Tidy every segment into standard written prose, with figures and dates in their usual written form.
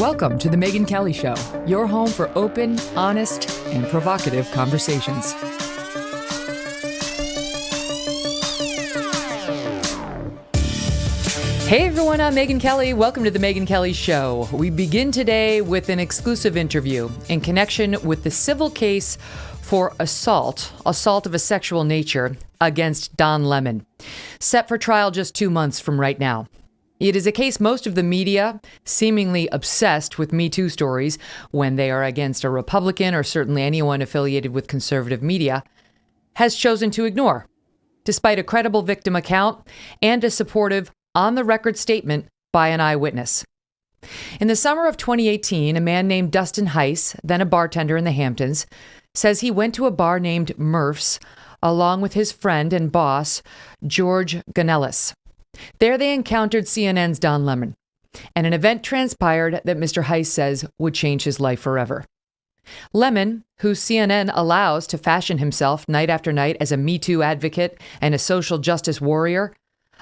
Welcome to the Megyn Kelly Show, your home for open, honest, and provocative conversations. Hey everyone, I'm Megyn Kelly. Welcome to the Megyn Kelly Show. We begin today with an exclusive interview in connection with the civil case for assault of a sexual nature against Don Lemon, set for trial just 2 months from right now. It is a case most of the media, seemingly obsessed with Me Too stories when they are against a Republican or certainly anyone affiliated with conservative media, has chosen to ignore, despite a credible victim account and a supportive on-the-record statement by an eyewitness. In the summer of 2018, a man named Dustin Hice, then a bartender in the Hamptons, says he went to a bar named Murph's along with his friend and boss, George Ganellis. There they encountered CNN's Don Lemon, and an event transpired that Mr. Hice says would change his life forever. Lemon, who CNN allows to fashion himself night after night as a Me Too advocate and a social justice warrior,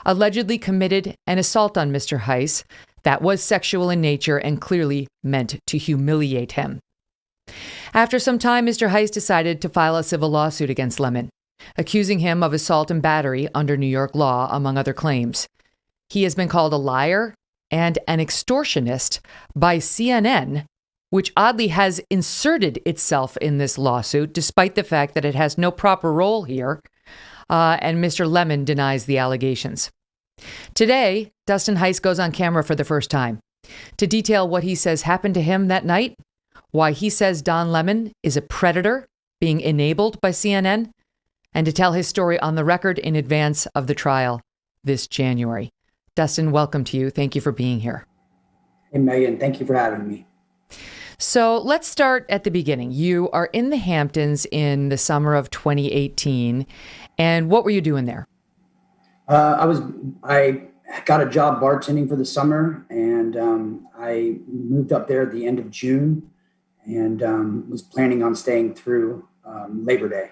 allegedly committed an assault on Mr. Hice that was sexual in nature and clearly meant to humiliate him. After some time, Mr. Hice decided to file a civil lawsuit against Lemon, accusing him of assault and battery under New York law, among other claims. He has been called a liar and an extortionist by CNN, which oddly has inserted itself in this lawsuit, despite the fact that it has no proper role here, and Mr. Lemon denies the allegations. Today, Dustin Hice goes on camera for the first time to detail what he says happened to him that night, why he says Don Lemon is a predator being enabled by CNN, and to tell his story on the record in advance of the trial this January. Dustin, welcome to you. Thank you for being here. Hey, Megan, thank you for having me. So let's start at the beginning. You are in the Hamptons in the summer of 2018. And what were you doing there? I got a job bartending for the summer, and I moved up there at the end of June and was planning on staying through Labor Day.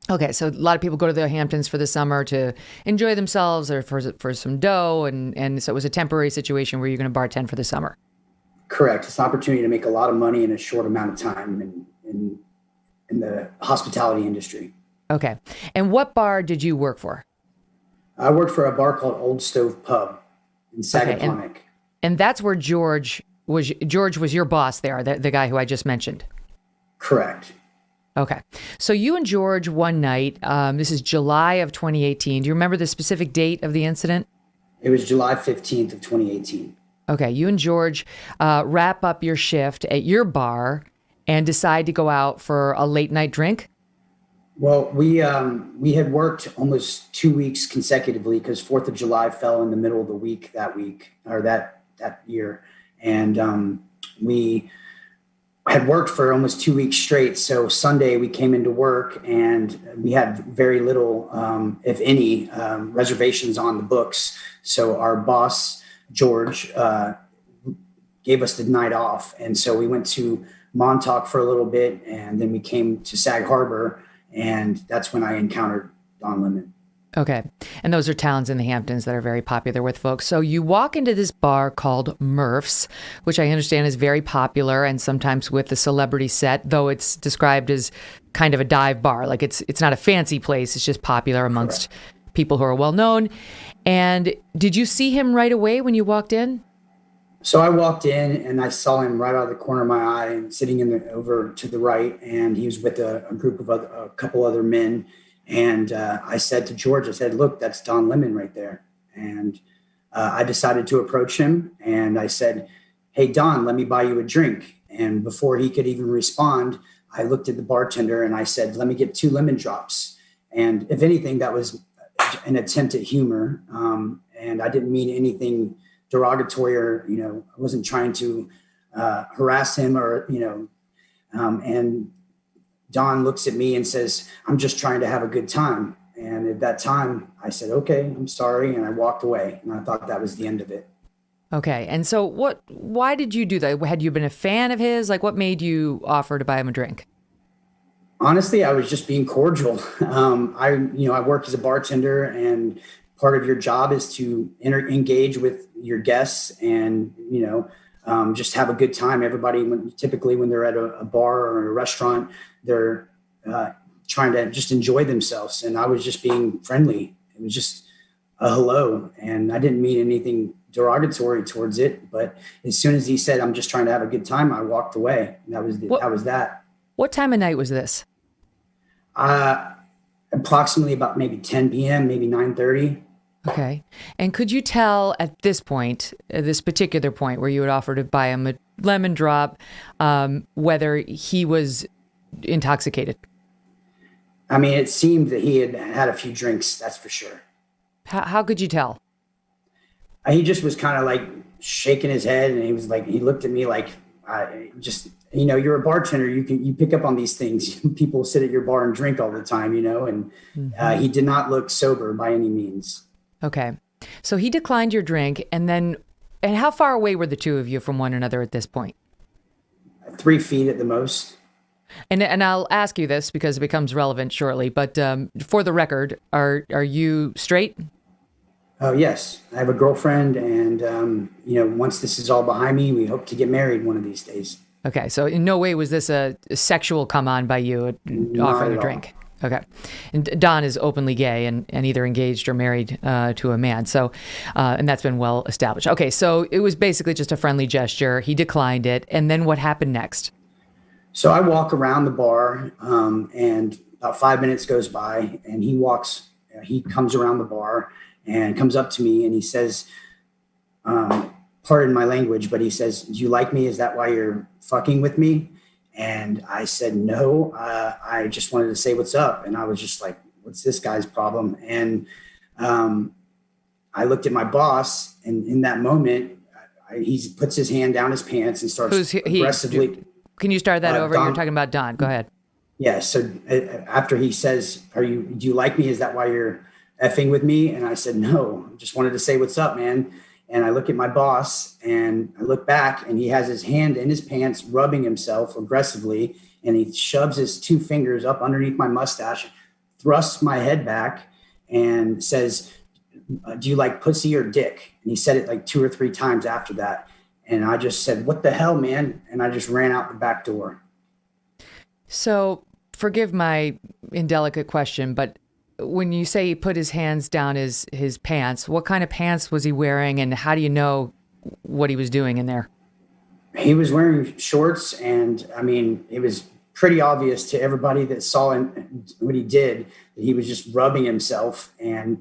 Okay, so a lot of people go to the Hamptons for the summer to enjoy themselves or for some dough, and so it was a temporary situation where you're going to bartend for the summer. Correct. It's an opportunity to make a lot of money in a short amount of time in the hospitality industry. Okay, and what bar did you work for? I worked for a bar called Old Stove Pub in Sagaponic. Okay, and that's where George was your boss there, the guy who I just mentioned. Correct. Okay. So you and George one night, this is July of 2018. Do you remember the specific date of the incident? It was July 15th of 2018. Okay. You and George wrap up your shift at your bar and decide to go out for a late night drink? Well, we had worked almost 2 weeks consecutively because 4th of July fell in the middle of the week that year. And we had worked for almost 2 weeks straight. So Sunday we came into work and we had very little, if any, reservations on the books. So our boss, George, gave us the night off. And so we went to Montauk for a little bit, and then we came to Sag Harbor, and that's when I encountered Don Lemon. Okay. And those are towns in the Hamptons that are very popular with folks. So you walk into this bar called Murph's, which I understand is very popular and sometimes with the celebrity set, though it's described as kind of a dive bar. Like it's not a fancy place. It's just popular amongst people who are well known. And did you see him right away when you walked in? So I walked in and I saw him right out of the corner of my eye, sitting over to the right. And he was with a group of a couple other men. And I said to George, I said, look, that's Don Lemon right there. And I decided to approach him and I said, hey, Don, let me buy you a drink. And before he could even respond, I looked at the bartender and I said, let me get 2 lemon drops. And if anything, that was an attempt at humor. And I didn't mean anything derogatory or, I wasn't trying to harass him or, and Don looks at me and says, I'm just trying to have a good time. And at that time I said, okay, I'm sorry. And I walked away and I thought that was the end of it. Okay. And so why did you do that? Had you been a fan of his? Like what made you offer to buy him a drink? Honestly, I was just being cordial. I work as a bartender and part of your job is to engage with your guests and, just have a good time. Everybody, typically when they're at a bar or a restaurant, they're trying to just enjoy themselves. And I was just being friendly. It was just a hello. And I didn't mean anything derogatory towards it. But as soon as he said, I'm just trying to have a good time, I walked away. And that was that. What time of night was this? Approximately about maybe 10 p.m., maybe 9:30. Okay. And could you tell at this point, this particular point where you had offered to buy him a lemon drop, whether he was intoxicated? I mean, it seemed that he had had a few drinks, that's for sure. How could you tell? He just was kind of like shaking his head, and he was like, he looked at me like, you're a bartender. You pick up on these things. People sit at your bar and drink all the time, and he did not look sober by any means. Okay. So he declined your drink, and how far away were the two of you from one another at this point? 3 feet at the most. And I'll ask you this because it becomes relevant shortly, but for the record, are you straight? Oh, yes. I have a girlfriend, and, once this is all behind me, we hope to get married one of these days. Okay. So in no way was this a sexual come on by you offering a drink? Okay. And Don is openly gay and either engaged or married to a man. So, and that's been well established. Okay. So it was basically just a friendly gesture. He declined it. And then what happened next? So I walk around the bar, and about 5 minutes goes by, and he comes around the bar and comes up to me, and he says, pardon my language, but he says, "Do you like me? Is that why you're fucking with me?" And I said, "No, I just wanted to say what's up." And I was just like, what's this guy's problem? And I looked at my boss, and in that moment, he puts his hand down his pants and starts aggressively. Can you start that over? Don, You're talking about Don. Go ahead. Yeah. So after he says, do you like me? Is that why you're effing with me? And I said, "No, I just wanted to say what's up, man." And I look at my boss, and I look back, and he has his hand in his pants, rubbing himself aggressively. And he shoves his 2 fingers up underneath my mustache, thrusts my head back, and says, "Do you like pussy or dick?" And he said it like 2 or 3 times after that. And I just said, "What the hell, man?" And I just ran out the back door. So forgive my indelicate question, but when you say he put his hands down his pants, what kind of pants was he wearing, and how do you know what he was doing in there? He was wearing shorts, and I mean, it was pretty obvious to everybody that saw him what he did, that he was just rubbing himself, and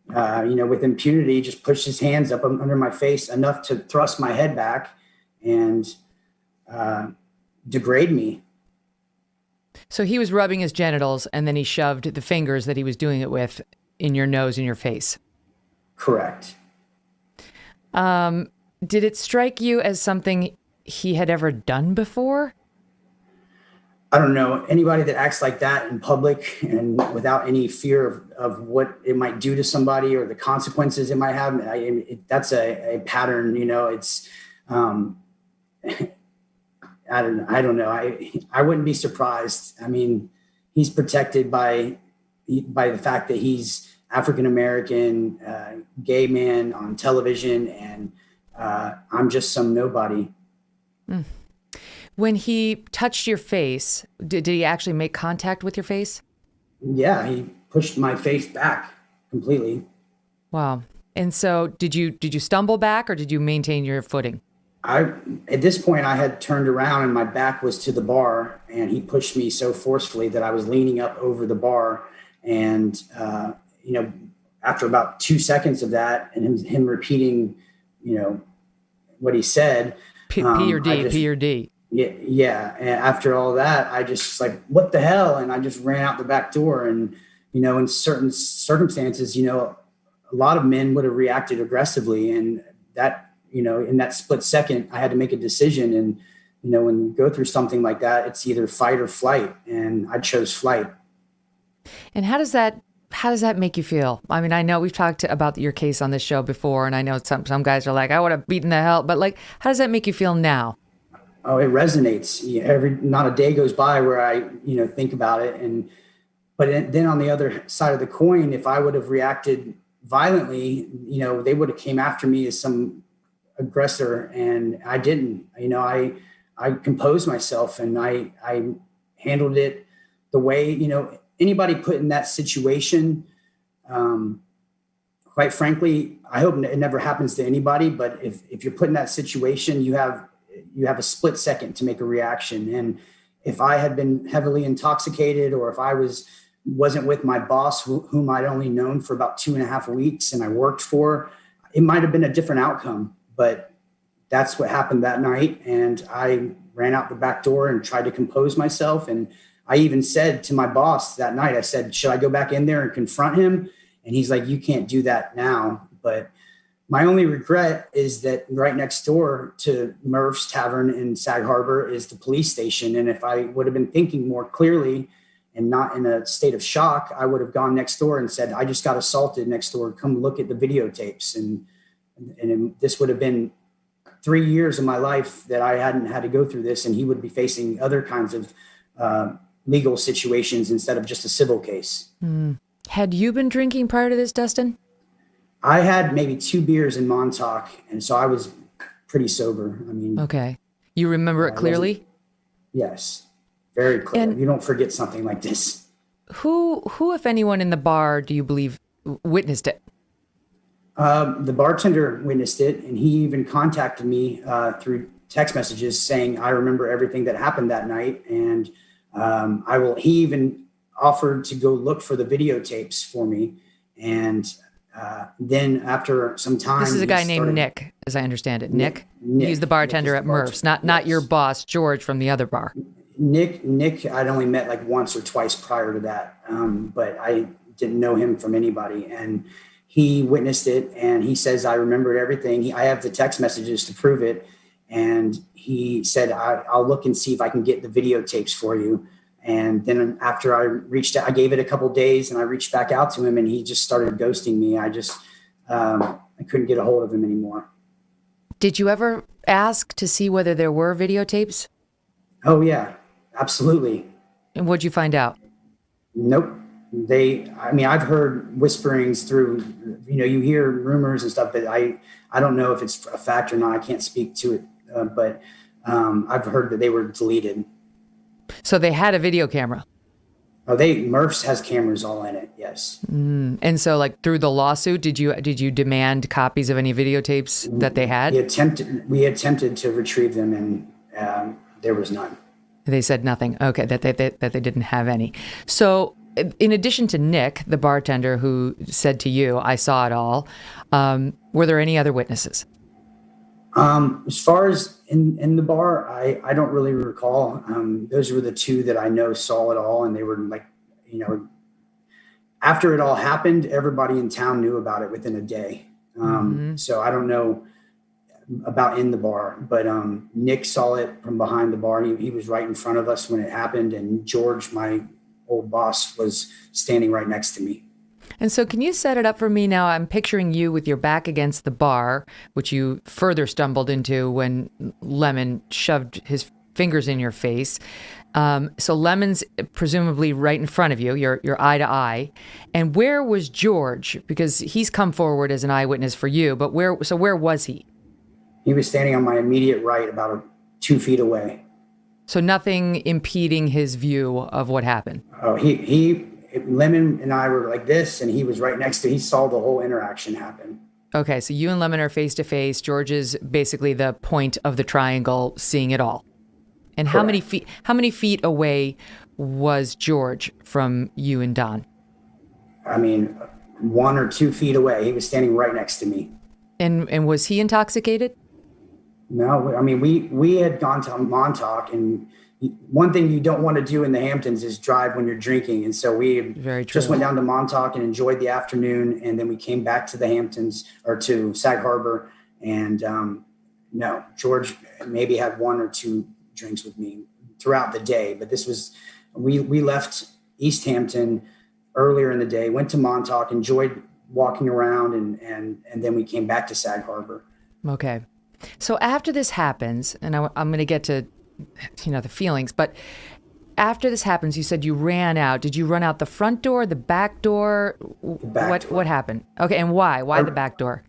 with impunity, just pushed his hands up under my face enough to thrust my head back and degrade me. So he was rubbing his genitals, and then he shoved the fingers that he was doing it with in your nose and your face. Correct. Did it strike you as something he had ever done before? I don't know. Anybody that acts like that in public and without any fear of what it might do to somebody or the consequences it might have, that's a pattern. It's I don't know. I wouldn't be surprised. I mean, he's protected by the fact that he's African-American, gay man on television, and I'm just some nobody. Mm. When he touched your face, did he actually make contact with your face? Yeah, he pushed my face back completely. Wow. And so did you stumble back, or did you maintain your footing? At this point, I had turned around and my back was to the bar, and he pushed me so forcefully that I was leaning up over the bar. And, after about 2 seconds of that and him repeating, what he said. P or D. Yeah. And after all that, I just like, what the hell? And I just ran out the back door. And, in certain circumstances, a lot of men would have reacted aggressively, and that, in that split second, I had to make a decision. And, when you go through something like that, it's either fight or flight. And I chose flight. And how does that make you feel? I mean, I know we've talked about your case on this show before, and I know some guys are like, I would have beaten the hell, but like, how does that make you feel now? Oh, it resonates. Not a day goes by where I, think about it. But then on the other side of the coin, if I would have reacted violently, they would have came after me as some aggressor, and I didn't. I composed myself, and I handled it the way, anybody put in that situation. Quite frankly, I hope it never happens to anybody, but if you're put in that situation, you have a split second to make a reaction. And if I had been heavily intoxicated, or if I wasn't with my boss, whom I'd only known for about 2.5 weeks and I worked for, it might have been a different outcome. But that's what happened that night. And I ran out the back door and tried to compose myself. And I even said to my boss that night, I said, should I go back in there and confront him? And he's like, you can't do that now. But my only regret is that right next door to Murph's Tavern in Sag Harbor is the police station. And if I would have been thinking more clearly and not in a state of shock, I would have gone next door and said, I just got assaulted next door. Come look at the videotapes. And this would have been 3 years of my life that I hadn't had to go through this. And he would be facing other kinds of legal situations instead of just a civil case. Mm. Had you been drinking prior to this, Dustin? I had maybe 2 beers in Montauk, and so I was pretty sober. Okay. You remember it clearly? Yes, very clear. And you don't forget something like this. Who, if anyone in the bar, do you believe witnessed it? The bartender witnessed it, and he even contacted me through text messages saying, I remember everything that happened that night. And he even offered to go look for the videotapes for me. And then after some time, this is a guy named Nick, as I understand it. Nick? He's the bartender at Murph's, not your boss, George, from the other bar. Nick, I'd only met like once or twice prior to that, but I didn't know him from anybody. And he witnessed it, and he says, I remembered everything. I have the text messages to prove it. And he said, I'll look and see if I can get the videotapes for you. And then after I reached out, I gave it a couple of days, and I reached back out to him, and he just started ghosting me. I couldn't get a hold of him anymore. Did you ever ask to see whether there were videotapes? Oh yeah, absolutely. And what'd you find out? Nope. I've heard whisperings through, you hear rumors and stuff, but I don't know if it's a fact or not. I can't speak to it, but I've heard that they were deleted. So they had a video camera? Oh, Murph's has cameras all in it, yes. And so, like, through the lawsuit, did you demand copies of any videotapes that they had? We attempted to retrieve them, and there was none. They said nothing. Okay, that they didn't have any. So, in addition to Nick, the bartender who said to you, I saw it all, were there any other witnesses? As far as in the bar, I don't really recall. Those were the two that I know saw it all, and they were like, after it all happened, everybody in town knew about it within a day. So I don't know about in the bar, but Nick saw it from behind the bar. He was right in front of us when it happened, and George, my old boss, was standing right next to me. And so can you set it up for me now? I'm picturing you with your back against the bar, which you further stumbled into when Lemon shoved his fingers in your face. So Lemon's presumably right in front of you. You're eye to eye. And where was George? Because he's come forward as an eyewitness for you, but where was he? He was standing on my immediate right, about 2 feet away. So nothing impeding his view of what happened? Oh, Lemon and I were like this, and he was right next to, he saw the whole interaction happen. Okay, so you and Lemon are face to face. George is basically the point of the triangle, seeing it all. And Correct. how many feet away was George from you and Don? 1 or 2 feet away. He was standing right next to me. And was he intoxicated? No, we had gone to Montauk, and one thing you don't want to do in the Hamptons is drive when you're drinking. And so we just went down to Montauk and enjoyed the afternoon. And then we came back to the Hamptons, or to Sag Harbor. And no, George maybe had 1 or 2 drinks with me throughout the day. But we left East Hampton earlier in the day, went to Montauk, enjoyed walking around, and then we came back to Sag Harbor. Okay. So after this happens, and I'm going to get to the feelings, but after this happens, you said you ran out. Did you run out the front door, the back door? The back door. What happened? Okay, and why? Why the back door?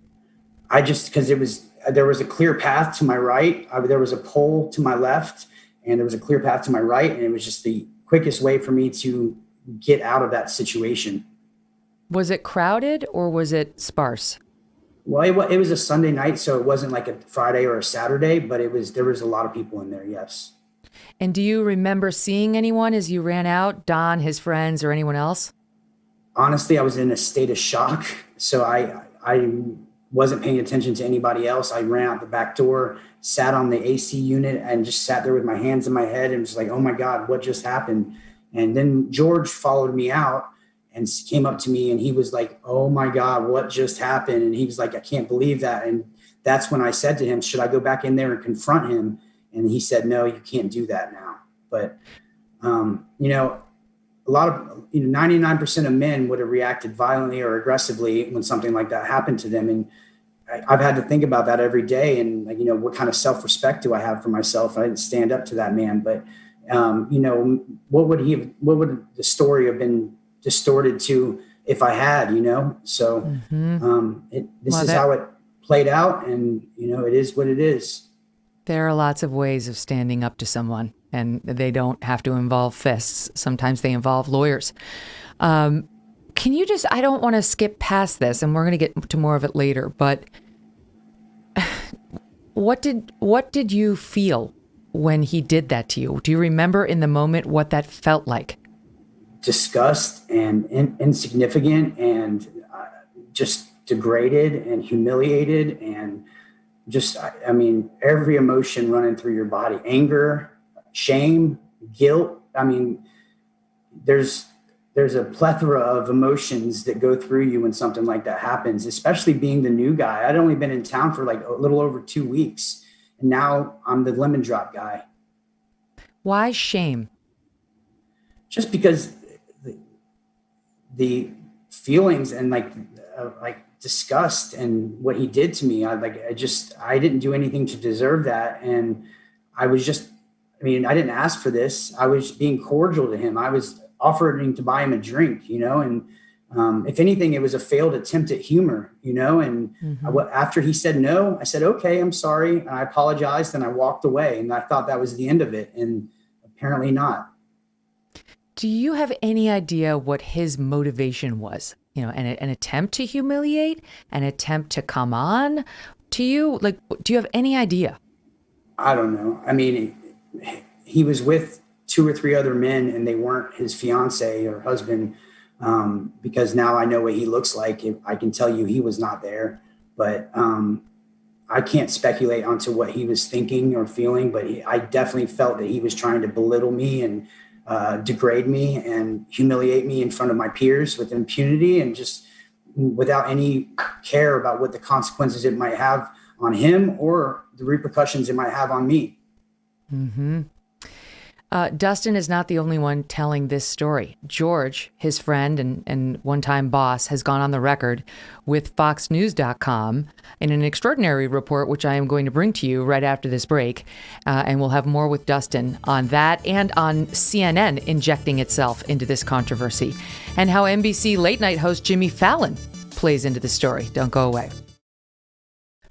Because it was there was a clear path to my right. There was a pole to my left, and there was a clear path to my right. And it was just the quickest way for me to get out of that situation. Was it crowded or was it sparse? Well, it was a Sunday night, so it wasn't like a Friday or a Saturday, but there was a lot of people in there. Yes. And do you remember seeing anyone as you ran out, Don, his friends, or anyone else? Honestly, I was in a state of shock. So I wasn't paying attention to anybody else. I ran out the back door, sat on the AC unit, and just sat there with my hands in my head and was like, oh my God, what just happened? And then George followed me out and came up to me, and he was like, oh my God, what just happened? And he was like, I can't believe that. And that's when I said to him, should I go back in there and confront him? And he said, no, you can't do that now. But, a lot of, 99% of men would have reacted violently or aggressively when something like that happened to them. And I've had to think about that every day. And, what kind of self-respect do I have for myself? I didn't stand up to that man. But, what would the story have been distorted to if I had, So this is how it played out. And, it is what it is. There are lots of ways of standing up to someone, and they don't have to involve fists. Sometimes they involve lawyers. Can you I don't want to skip past this, and we're going to get to more of it later, but what did you feel when he did that to you? Do you remember in the moment what that felt like? Disgust and insignificant and just degraded and humiliated and just, every emotion running through your body, anger, shame, guilt. There's a plethora of emotions that go through you when something like that happens, especially being the new guy. I'd only been in town for like a little over 2 weeks, and now I'm the lemon drop guy. Why shame? Just because the feelings and like disgust and what he did to me. I didn't do anything to deserve that. And I was I didn't ask for this. I was being cordial to him. I was offering to buy him a drink, and if anything, it was a failed attempt at humor, and after he said no, I said, okay, I'm sorry. And I apologized and I walked away, and I thought that was the end of it. And apparently not. Do you have any idea what his motivation was? An attempt to humiliate, an attempt to come on to you? Like, do you have any idea? I don't know. He was with 2 or 3 other men, and they weren't his fiance or husband, because now I know what he looks like. I can tell you he was not there, but I can't speculate onto what he was thinking or feeling, but I definitely felt that he was trying to belittle me and degrade me and humiliate me in front of my peers with impunity and just without any care about what the consequences it might have on him or the repercussions it might have on me. Mm-hmm. Dustin is not the only one telling this story. George, his friend and one-time boss, has gone on the record with FoxNews.com in an extraordinary report, which I am going to bring to you right after this break. And we'll have more with Dustin on that and on CNN injecting itself into this controversy and how NBC late night host Jimmy Fallon plays into the story. Don't go away.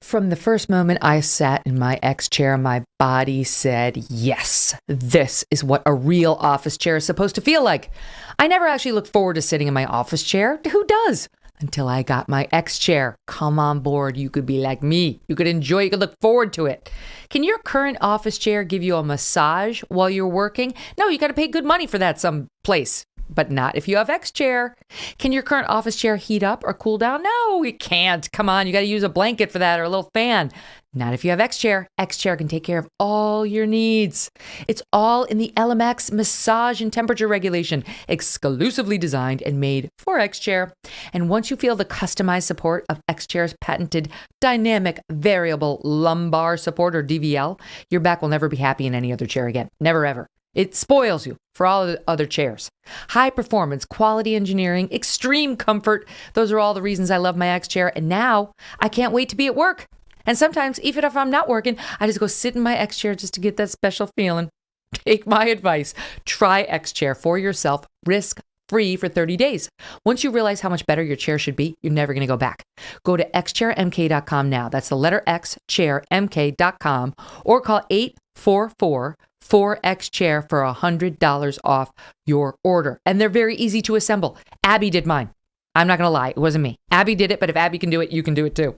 From the first moment I sat in my X chair, my body said, yes, this is what a real office chair is supposed to feel like. I never actually looked forward to sitting in my office chair. Who does? Until I got my X chair. Come on board. You could be like me. You could enjoy, you could look forward to it. Can your current office chair give you a massage while you're working? No, you got to pay good money for that someplace. But not if you have X chair. Can your current office chair heat up or cool down? No, it can't. Come on, you got to use a blanket for that or a little fan. Not if you have X chair. X chair can take care of all your needs. It's all in the LMX massage and temperature regulation, exclusively designed and made for X chair. And once you feel the customized support of X chair's patented dynamic variable lumbar support or DVL, your back will never be happy in any other chair again. Never ever. It spoils you for all of the other chairs. High performance, quality engineering, extreme comfort. Those are all the reasons I love my X chair. And now I can't wait to be at work. And sometimes, even if I'm not working, I just go sit in my X chair just to get that special feeling. Take my advice. Try X chair for yourself, risk free for 30 days. Once you realize how much better your chair should be, you're never going to go back. Go to xchairmk.com now. That's the letter X, chairmk.com, or call 844-4X-CHAIR for $100 off your order. And they're very easy to assemble. Abby did mine. I'm not going to lie. It wasn't me. Abby did it, but if Abby can do it, you can do it too.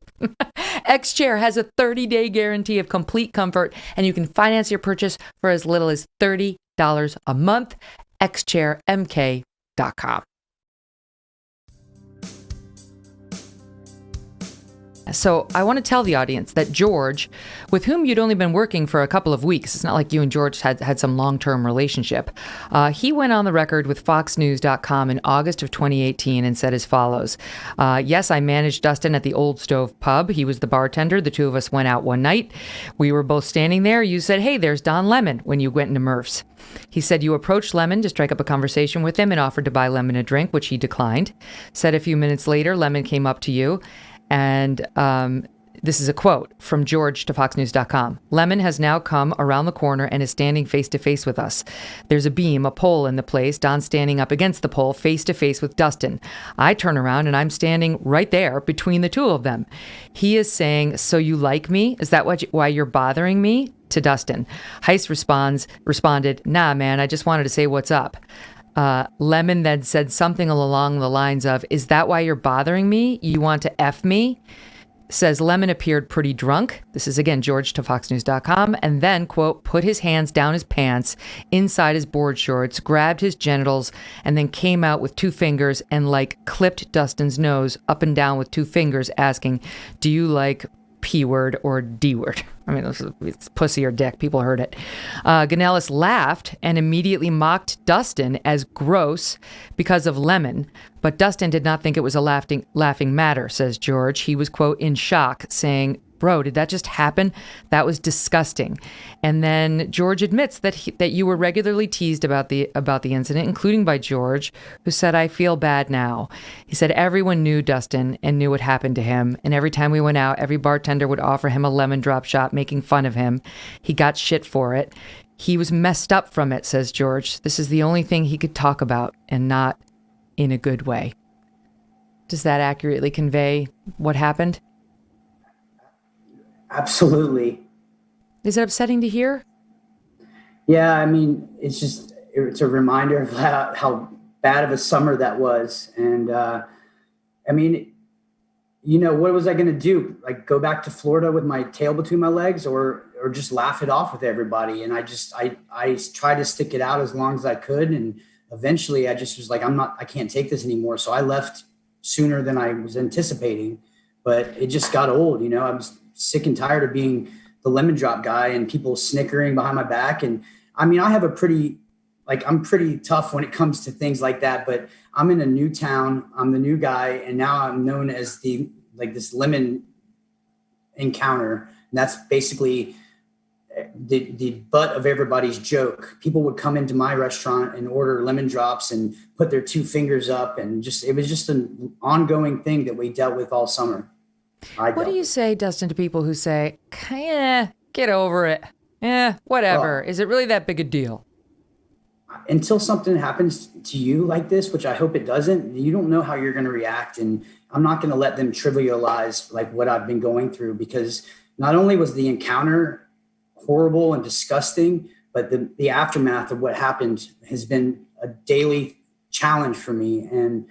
X-Chair has a 30-day guarantee of complete comfort, and you can finance your purchase for as little as $30 a month. xchairmk.com. So I want to tell the audience that George, with whom you'd only been working for a couple of weeks, it's not like you and George had some long-term relationship. He went on the record with FoxNews.com in August of 2018 and said as follows. Yes, I managed Dustin at the Old Stove Pub. He was the bartender. The two of us went out one night. We were both standing there. You said, hey, there's Don Lemon when you went into Murph's. He said you approached Lemon to strike up a conversation with him and offered to buy Lemon a drink, which he declined. Said a few minutes later, Lemon came up to you. And this is a quote from George to FoxNews.com. Lemon has now come around the corner and is standing face to face with us. There's a beam, a pole in the place. Don's standing up against the pole, face to face with Dustin. I turn around and I'm standing right there between the two of them. He is saying, so you like me? Is that why you're bothering me? To Dustin. Hice responded, nah, man, I just wanted to say what's up. Lemon then said something along the lines of, is that why you're bothering me? You want to F me? Says Lemon appeared pretty drunk. This is again George to FoxNews.com. And then, quote, put his hands down his pants, inside his board shorts, grabbed his genitals, and then came out with two fingers and clipped Dustin's nose up and down with two fingers, asking, do you like P word or D word? I mean, it's pussy or dick. People heard it. Gonellis laughed and immediately mocked Dustin as gross because of Lemon, but Dustin did not think it was a laughing matter, says George. He was, quote, in shock, saying, bro, did that just happen? That was disgusting. And then George admits that you were regularly teased about the incident, including by George, who said, I feel bad now. He said everyone knew Dustin and knew what happened to him. And every time we went out, every bartender would offer him a lemon drop shot, making fun of him. He got shit for it. He was messed up from it, says George. This is the only thing he could talk about, and not in a good way. Does that accurately convey what happened? Absolutely. Is it upsetting to hear? Yeah, I mean, it's a reminder of how bad of a summer that was. And I mean, what was I going to do? Go back to Florida with my tail between my legs or just laugh it off with everybody? And I tried to stick it out as long as I could. And eventually I just was like, I can't take this anymore. So I left sooner than I was anticipating, but it just got old. I was sick and tired of being the lemon drop guy and people snickering behind my back. And I mean, I'm pretty tough when it comes to things like that, but I'm in a new town. I'm the new guy. And now I'm known as this lemon encounter. And that's basically the butt of everybody's joke. People would come into my restaurant and order lemon drops and put their two fingers up. And it was just an ongoing thing that we dealt with all summer. What do you say, Dustin, to people who say, get over it? Whatever. Is it really that big a deal? Until something happens to you like this, which I hope it doesn't, you don't know how you're going to react. And I'm not going to let them trivialize what I've been going through, because not only was the encounter horrible and disgusting, but the aftermath of what happened has been a daily challenge for me. And,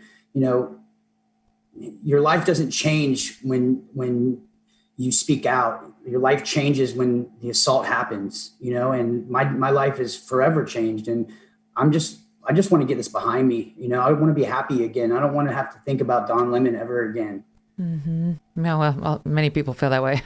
your life doesn't change when you speak out. Your life changes when the assault happens, and my life is forever changed. And I just want to get this behind me. I want to be happy again. I don't want to have to think about Don Lemon ever again. Mm-hmm. No, well, many people feel that way.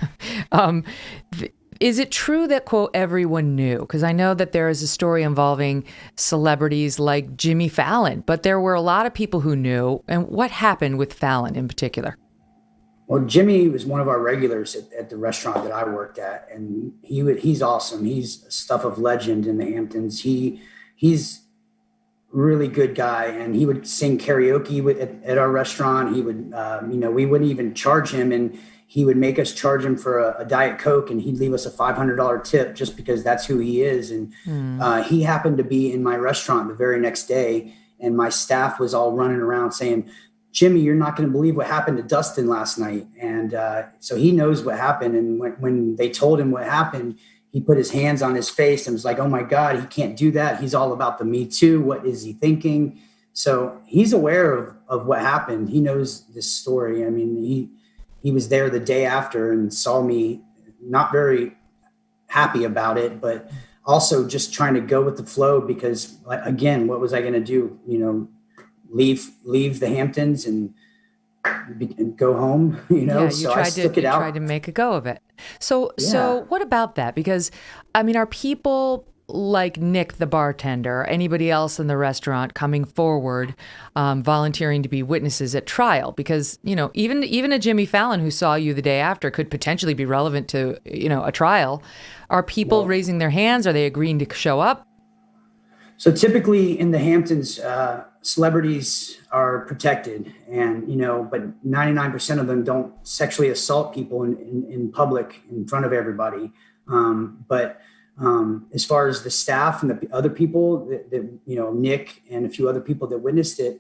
Is it true that, quote, everyone knew? Because I know that there is a story involving celebrities like Jimmy Fallon, but there were a lot of people who knew. And what happened with Fallon in particular? Well, Jimmy was one of our regulars at the restaurant that I worked at, and he's awesome. He's stuff of legend in the Hamptons. He's really good guy, and he would sing karaoke at our restaurant. He would, we wouldn't even charge him, and he would make us charge him for a Diet Coke, and he'd leave us a $500 tip just because that's who he is. And he happened to be in my restaurant the very next day, and my staff was all running around saying, Jimmy, you're not going to believe what happened to Dustin last night. And so he knows what happened. And when they told him what happened, he put his hands on his face and was like, oh my God, he can't do that. He's all about the Me Too. What is he thinking? So he's aware of what happened. He knows this story. I mean, he was there the day after and saw me not very happy about it, but also just trying to go with the flow because, again, what was I going to do? Leave the Hamptons and go home, Yeah, so I stuck it out. tried to make a go of it. So what about that? Because, I mean, are people like Nick, the bartender, anybody else in the restaurant coming forward, volunteering to be witnesses at trial? Because, even a Jimmy Fallon who saw you the day after could potentially be relevant to, a trial. Are people raising their hands? Are they agreeing to show up? So typically in the Hamptons, celebrities are protected and, but 99% of them don't sexually assault people in public in front of everybody. But as far as the staff and the other people that Nick and a few other people that witnessed it,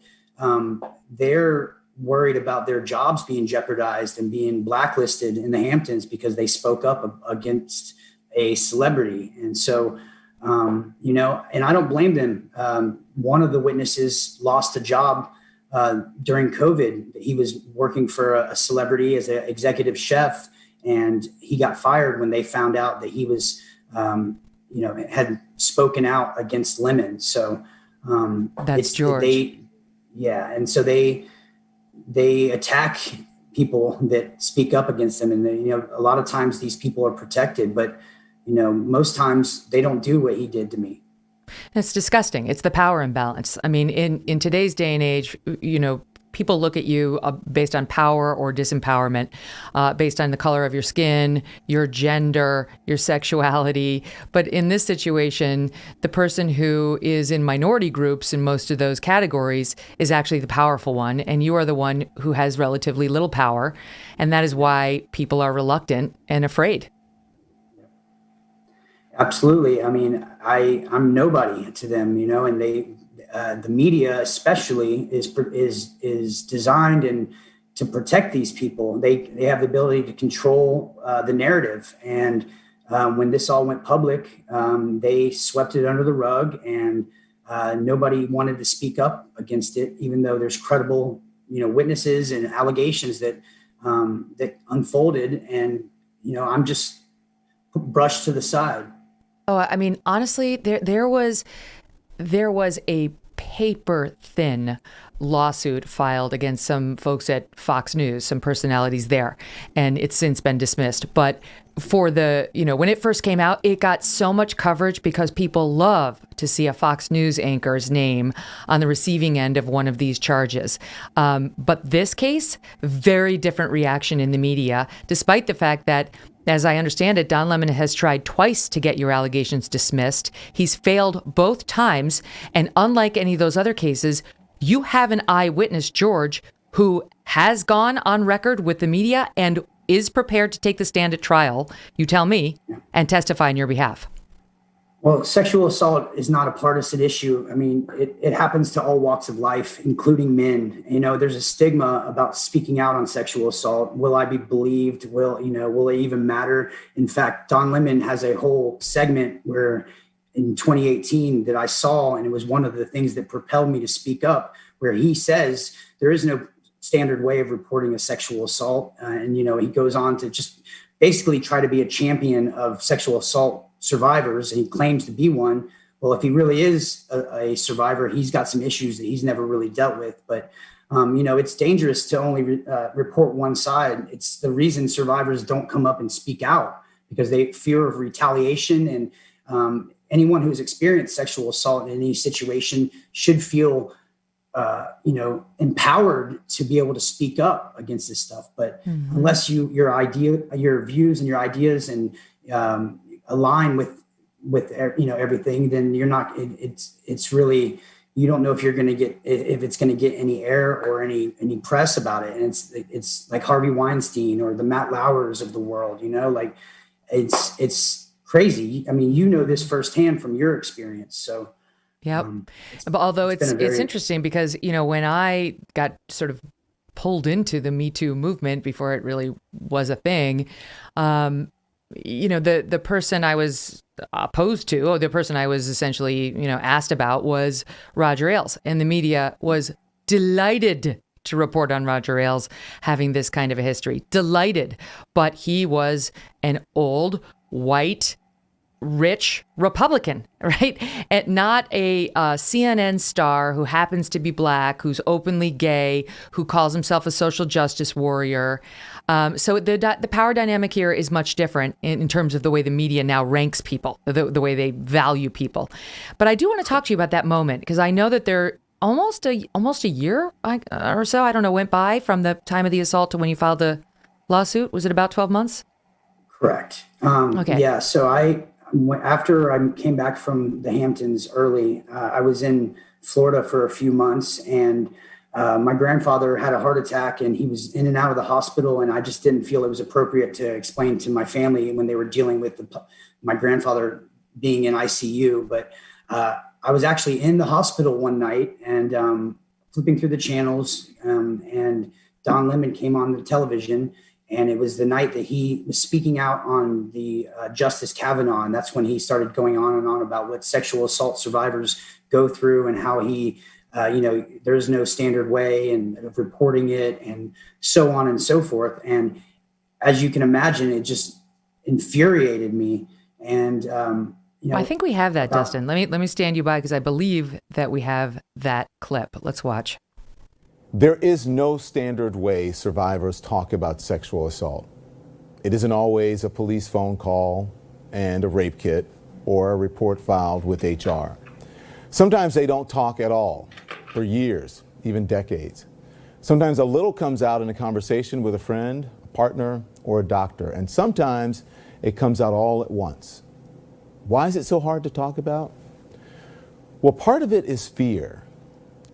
they're worried about their jobs being jeopardized and being blacklisted in the Hamptons because they spoke up against a celebrity. And so, and I don't blame them. One of the witnesses lost a job during COVID. He was working for a celebrity as an executive chef, and he got fired when they found out that he was, had spoken out against lemon. So that's George. And so they attack people that speak up against them, and a lot of times these people are protected, but most times they don't do what he did to me. It's disgusting. It's the power imbalance. I mean, in today's day and age, people look at you based on power or disempowerment, based on the color of your skin, your gender, your sexuality. But in this situation, the person who is in minority groups in most of those categories is actually the powerful one. And you are the one who has relatively little power. And that is why people are reluctant and afraid. Absolutely. I mean, I'm nobody to them, and the media especially is designed and to protect these people. They have the ability to control the narrative. And when this all went public, they swept it under the rug, and nobody wanted to speak up against it, even though there's credible, witnesses and allegations that unfolded. And I'm just brushed to the side. Oh, I mean, honestly, there was a paper thin lawsuit filed against some folks at Fox News, some personalities there, and it's since been dismissed. But for when it first came out, it got so much coverage because people love to see a Fox News anchor's name on the receiving end of one of these charges. But this case, very different reaction in the media, despite the fact that, as I understand it, Don Lemon has tried twice to get your allegations dismissed. He's failed both times. And unlike any of those other cases, you have an eyewitness, George, who has gone on record with the media and is prepared to take the stand at trial, you tell me, and testify on your behalf. Well, sexual assault is not a partisan issue. I mean, it happens to all walks of life, including men. There's a stigma about speaking out on sexual assault. Will I be believed? Will it even matter? In fact, Don Lemon has a whole segment where in 2018 that I saw, and it was one of the things that propelled me to speak up, where he says there is no standard way of reporting a sexual assault. And he goes on to just basically try to be a champion of sexual assault survivors, and he claims to be one. Well, if he really is a survivor, he's got some issues that he's never really dealt with. But it's dangerous to only report one side. It's the reason survivors don't come up and speak out, because they fear of retaliation. And anyone who's experienced sexual assault in any situation should feel empowered to be able to speak up against this stuff. But unless your views and your ideas and align with everything, then you're not. It's really, you don't know if you're going to get, if it's going to get any air or any press about it. And it's like Harvey Weinstein or the Matt Lauers of the world. It's crazy. I mean, this firsthand from your experience. So Yep. But although it's very interesting because, when I got sort of pulled into the Me Too movement before it really was a thing, the person I was opposed to, or the person I was essentially, asked about was Roger Ailes. And the media was delighted to report on Roger Ailes having this kind of a history. Delighted. But he was an old, white, rich Republican, right? And not a CNN star who happens to be black, who's openly gay, who calls himself a social justice warrior. So the power dynamic here is much different in terms of the way the media now ranks people, the way they value people. But I do want to talk to you about that moment, because I know that there almost a year or so, I don't know, went by from the time of the assault to when you filed the lawsuit. Was it about 12 months? Correct. Okay. Yeah. So after I came back from the Hamptons early, I was in Florida for a few months, and my grandfather had a heart attack, and he was in and out of the hospital. And I just didn't feel it was appropriate to explain to my family when they were dealing with my grandfather being in ICU. But I was actually in the hospital one night and flipping through the channels, and Don Lemon came on the television. And it was the night that he was speaking out on the Justice Kavanaugh. And that's when he started going on and on about what sexual assault survivors go through and how he, there's no standard way of reporting it and so on and so forth. And as you can imagine, it just infuriated me. And, I think we have that, Dustin. Let me stand you by, because I believe that we have that clip. Let's watch. There is no standard way survivors talk about sexual assault. It isn't always a police phone call and a rape kit or a report filed with HR. Sometimes they don't talk at all for years, even decades. Sometimes a little comes out in a conversation with a friend, a partner, or a doctor, and sometimes it comes out all at once. Why is it so hard to talk about? Well, part of it is fear,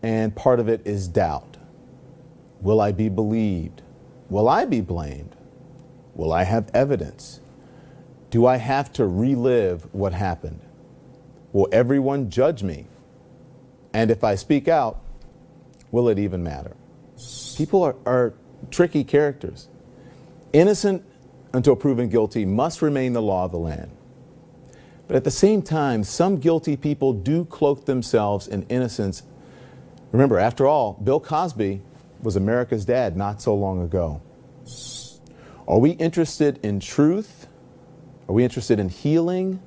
and part of it is doubt. Will I be believed? Will I be blamed? Will I have evidence? Do I have to relive what happened? Will everyone judge me? And if I speak out, will it even matter? People are tricky characters. Innocent until proven guilty must remain the law of the land. But at the same time, some guilty people do cloak themselves in innocence. Remember, after all, Bill Cosby was America's dad not so long ago. Are we interested in truth? Are we interested in healing?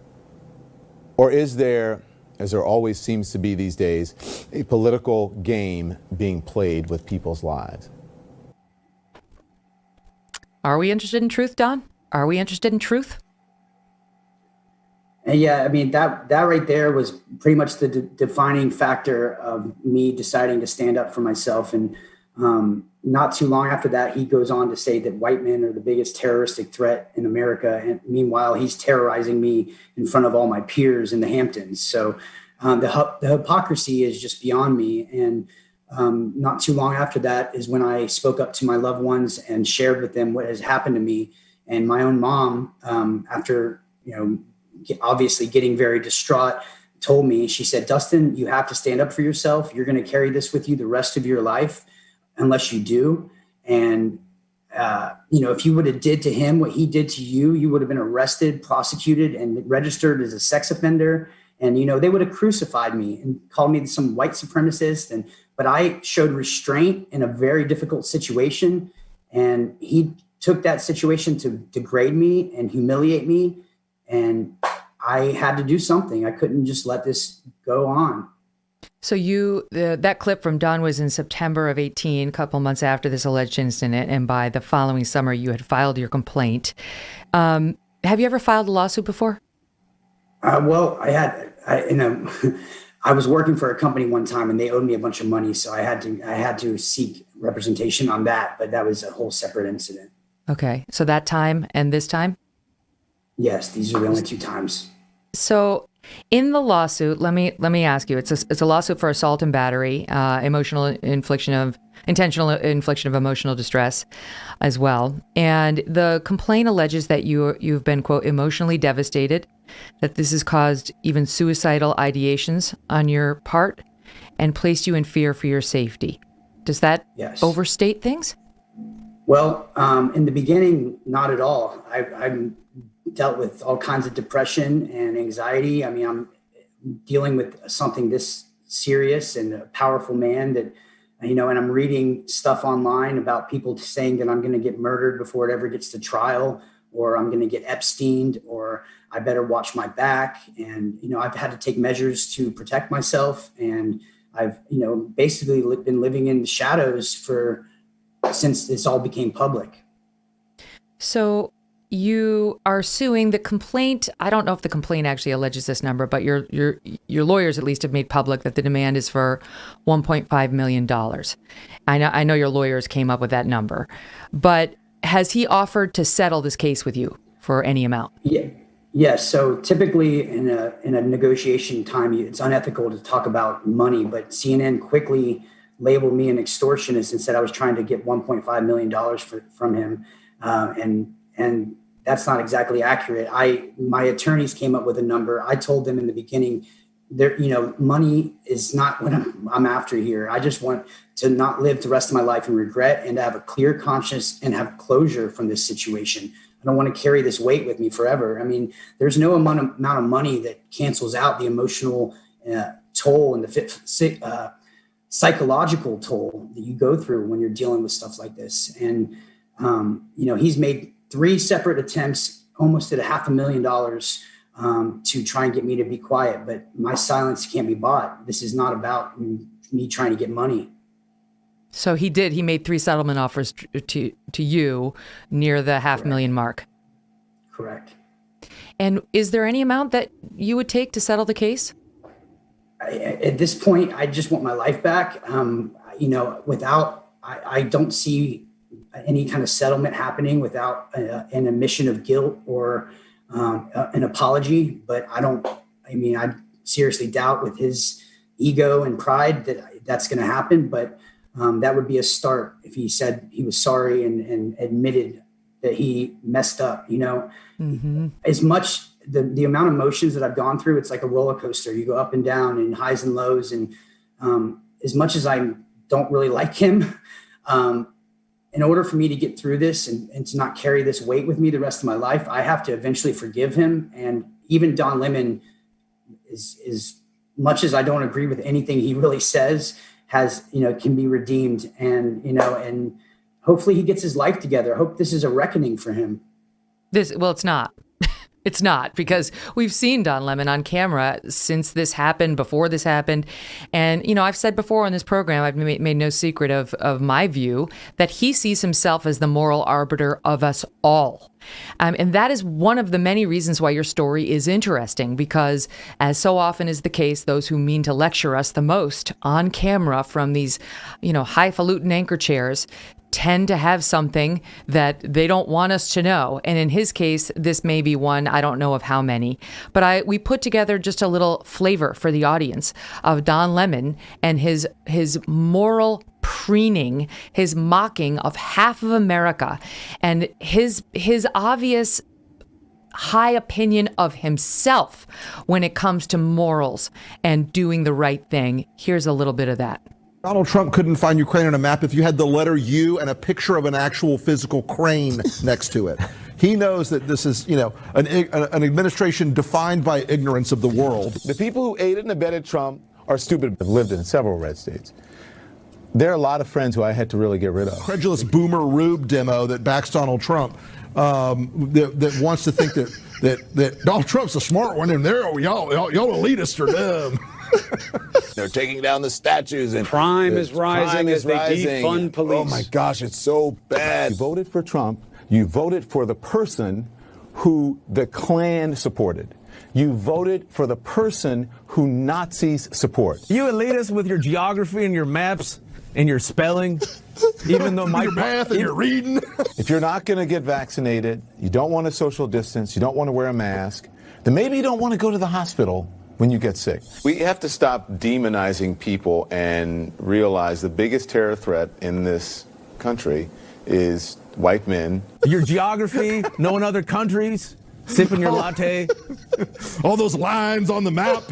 Or is there, as there always seems to be these days, a political game being played with people's lives? Are we interested in truth, Don? Are we interested in truth? And yeah, I mean, that right there was pretty much the defining factor of me deciding to stand up for myself. And not too long after that, he goes on to say that white men are the biggest terroristic threat in America. And meanwhile, he's terrorizing me in front of all my peers in the Hamptons. So the hypocrisy is just beyond me. And not too long after that is when I spoke up to my loved ones and shared with them what has happened to me. And my own mom, after, obviously getting very distraught, told me, she said, "Dustin, you have to stand up for yourself. You're going to carry this with you the rest of your life unless you do. And, if you would have did to him what he did to you, you would have been arrested, prosecuted, and registered as a sex offender. And, they would have crucified me and called me some white supremacist. But I showed restraint in a very difficult situation. And he took that situation to degrade me and humiliate me. And I had to do something. I couldn't just let this go on." So that clip from Don was in September of 18, a couple months after this alleged incident, and by the following summer, you had filed your complaint. Have you ever filed a lawsuit before? Well, I was working for a company one time, and they owed me a bunch of money, so I had to seek representation on that. But that was a whole separate incident. Okay, so that time and this time? Yes, these are the only two times. So in the lawsuit, let me ask you, it's a lawsuit for assault and battery, intentional infliction of emotional distress as well. And the complaint alleges that you've been, quote, emotionally devastated that this has caused even suicidal ideations on your part and placed you in fear for your safety. Does that overstate things? Well, in the beginning, not at all. I've dealt with all kinds of depression and anxiety. I mean, I'm dealing with something this serious and a powerful man that, and I'm reading stuff online about people saying that I'm going to get murdered before it ever gets to trial, or I'm going to get Epsteined, or I better watch my back. And, I've had to take measures to protect myself. And I've, basically been living in the shadows since this all became public. So you are suing. The complaint, I don't know if the complaint actually alleges this number, but your lawyers at least have made public that the demand is for $1.5 million. I know your lawyers came up with that number, but has he offered to settle this case with you for any amount? Yeah. Yes. So typically in a negotiation time, it's unethical to talk about money, but CNN quickly labeled me an extortionist and said I was trying to get $1.5 million from him. And that's not exactly accurate. My attorneys came up with a number. I told them in the beginning, money is not what I'm after here. I just want to not live the rest of my life in regret and to have a clear conscience and have closure from this situation. I don't want to carry this weight with me forever. I mean, there's no amount of money that cancels out the emotional toll and the psychological toll that you go through when you're dealing with stuff like this. And, he's made 3 separate attempts, almost at $500,000 to try and get me to be quiet. But my silence can't be bought. This is not about me trying to get money. So he made 3 settlement offers to you near the $500,000 mark. Correct. And is there any amount that you would take to settle the case? At this point, I just want my life back. I don't see any kind of settlement happening without an admission of guilt or an apology. But I seriously doubt with his ego and pride that's going to happen. But that would be a start if he said he was sorry and admitted that he messed up. As much the amount of emotions that I've gone through, it's like a roller coaster. You go up and down and highs and lows. And as much as I don't really like him, in order for me to get through this and to not carry this weight with me the rest of my life, I have to eventually forgive him. And even Don Lemon is much as I don't agree with anything he really says, can be redeemed. And hopefully he gets his life together. I hope this is a reckoning for him. It's not. It's not, because we've seen Don Lemon on camera since this happened, before this happened. And, I've said before on this program, I've made no secret of my view that he sees himself as the moral arbiter of us all. And that is one of the many reasons why your story is interesting, because as so often is the case, those who mean to lecture us the most on camera from these, highfalutin anchor chairs tend to have something that they don't want us to know. And in his case, this may be one, I don't know of how many, but we put together just a little flavor for the audience of Don Lemon and his moral preening, his mocking of half of America, and his obvious high opinion of himself when it comes to morals and doing the right thing. Here's a little bit of that. Donald Trump couldn't find Ukraine on a map if you had the letter U and a picture of an actual physical crane next to it. He knows that this is, an administration defined by ignorance of the world. The people who aided and abetted Trump are stupid. I've lived in several red states. There are a lot of friends who I had to really get rid of. Credulous boomer Rube demo that backs Donald Trump, that wants to think that Donald Trump's a smart one, and y'all elitists are dumb. They're taking down the statues, and crime is rising as they defund police. Oh my gosh, it's so bad. You voted for Trump. You voted for the person who the Klan supported. You voted for the person who Nazis support. You elitists with your geography and your maps and your spelling, even though my your math and your reading. If you're not going to get vaccinated, you don't want to social distance, you don't want to wear a mask, then maybe you don't want to go to the hospital when you get sick. We have to stop demonizing people and realize the biggest terror threat in this country is white men. Your geography, knowing other countries, sipping your latte. All those lines on the map.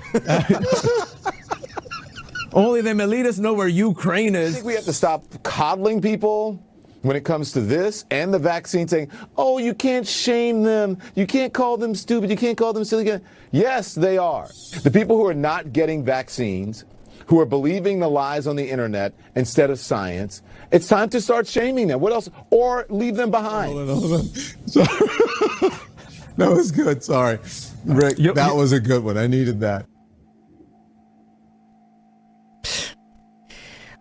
Only they may lead us know where Ukraine I is. think we have to stop coddling people when it comes to this and the vaccine, saying, oh, you can't shame them. You can't call them stupid. You can't call them silly. Yes, they are. The people who are not getting vaccines, who are believing the lies on the internet instead of science, it's time to start shaming them. What else? Or leave them behind. Hold on. Sorry. That was good. Sorry. Rick, that was a good one. I needed that.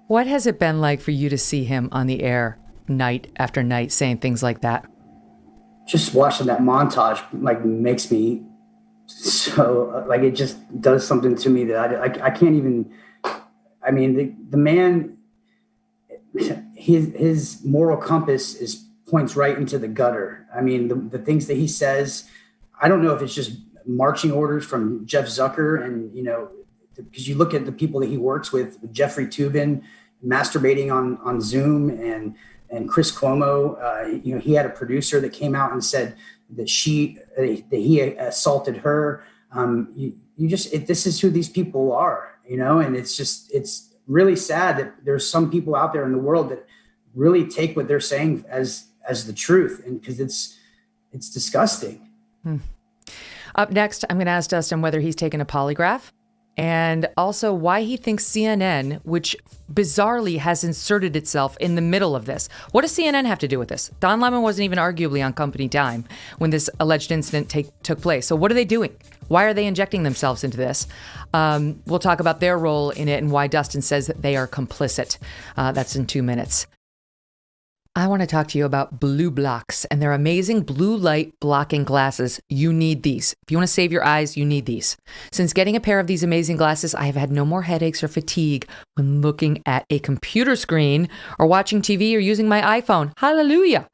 What has it been like for you to see him on the air night after night saying things like that? Just watching that montage makes me so it just does something to me that I can't even. I mean, the man, his moral compass points right into the gutter. I mean, the things that he says, I don't know if it's just marching orders from Jeff Zucker, and because you look at the people that he works with, Jeffrey Toobin masturbating on Zoom, and Chris Cuomo. He had a producer that came out and said that he assaulted her. This is who these people are, and it's really sad that there's some people out there in the world that really take what they're saying as the truth, and because it's disgusting. Up next, I'm going to ask Dustin whether he's taken a polygraph, and also why he thinks CNN, which bizarrely has inserted itself in the middle of this. What does CNN have to do with this? Don Lemon wasn't even arguably on company time when this alleged incident took place. So what are they doing? Why are they injecting themselves into this? We'll talk about their role in it and why Dustin says that they are complicit. That's in 2 minutes. I want to talk to you about Blue Blocks and their amazing blue light blocking glasses. You need these. If you want to save your eyes, you need these. Since getting a pair of these amazing glasses, I have had no more headaches or fatigue when looking at a computer screen or watching TV or using my iPhone. Hallelujah.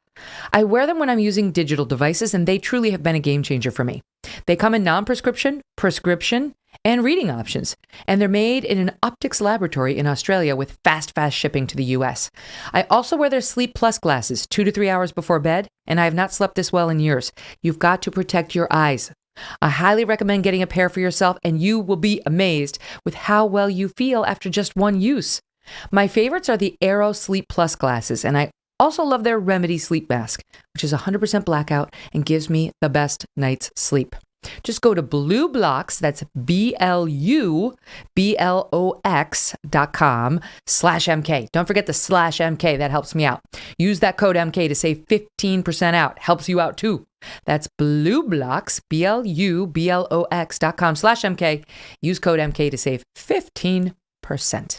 I wear them when I'm using digital devices, and they truly have been a game changer for me. They come in non-prescription, prescription, and reading options, and they're made in an optics laboratory in Australia with fast shipping to the US. I also wear their Sleep Plus glasses 2 to 3 hours before bed, and I have not slept this well in years. You've got to protect your eyes. I highly recommend getting a pair for yourself, and you will be amazed with how well you feel after just one use. My favorites are the Aero Sleep Plus glasses, and I also love their Remedy Sleep Mask, which is 100% blackout and gives me the best night's sleep. Just go to Blue Blocks, that's BLUBLOX.com/MK. Don't forget the /MK, that helps me out. Use that code MK to save 15% out. Helps you out too. That's Blue Blocks, BLUBLOX.com/MK. Use code MK to save 15%.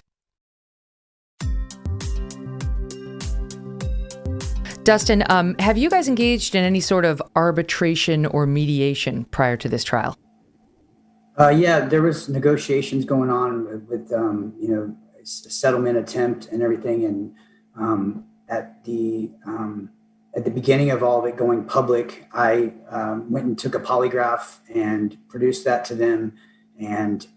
Dustin, have you guys engaged in any sort of arbitration or mediation prior to this trial? Yeah, there was negotiations going on with a settlement attempt and everything. And at the beginning of all of it going public, I went and took a polygraph and produced that to them. And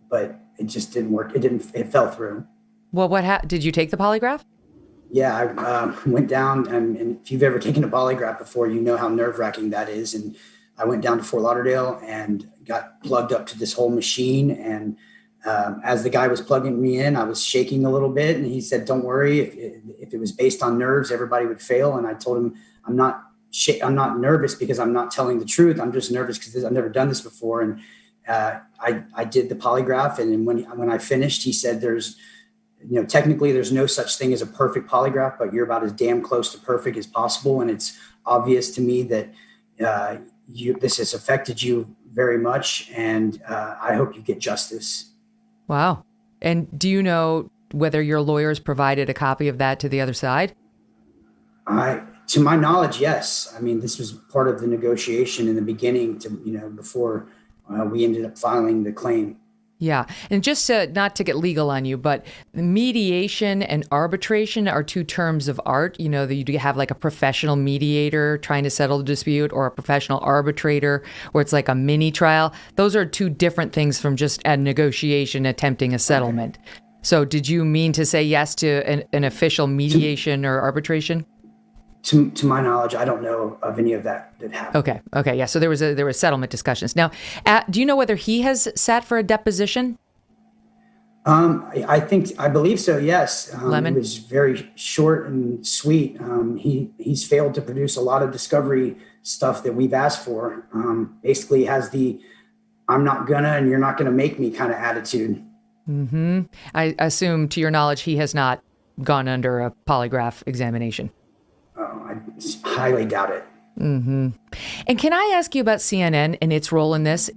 but it just didn't work. It fell through. Well, did you take the polygraph? Yeah, I went down, and if you've ever taken a polygraph before, you know how nerve-wracking that is. And I went down to Fort Lauderdale and got plugged up to this whole machine. And as the guy was plugging me in, I was shaking a little bit. And he said, "Don't worry, if it was based on nerves, everybody would fail." And I told him, I'm not nervous because I'm not telling the truth. I'm just nervous because I've never done this before. And I did the polygraph, and then when I finished, he said, technically there's no such thing as a perfect polygraph, but you're about as damn close to perfect as possible. And it's obvious to me that this has affected you very much. And I hope you get justice. Wow. And do you know whether your lawyers provided a copy of that to the other side? To my knowledge, yes. I mean, this was part of the negotiation in the beginning before we ended up filing the claim. Yeah. And just not to get legal on you, but mediation and arbitration are two terms of art. You know, that you have like a professional mediator trying to settle the dispute, or a professional arbitrator where it's like a mini trial. Those are two different things from just a negotiation attempting a settlement. Okay. So did you mean to say yes to an official mediation or arbitration? To my knowledge, I don't know of any of that happened. Okay. Yeah. So there were settlement discussions. Now, do you know whether he has sat for a deposition? I believe so. Yes. Lemon? It was very short and sweet. He's failed to produce a lot of discovery stuff that we've asked for. Basically has the "I'm not gonna and you're not gonna make me" kind of attitude. Mm-hmm. I assume, to your knowledge, he has not gone under a polygraph examination. I highly doubt it. Mm-hmm. And can I ask you about CNN and its role in this?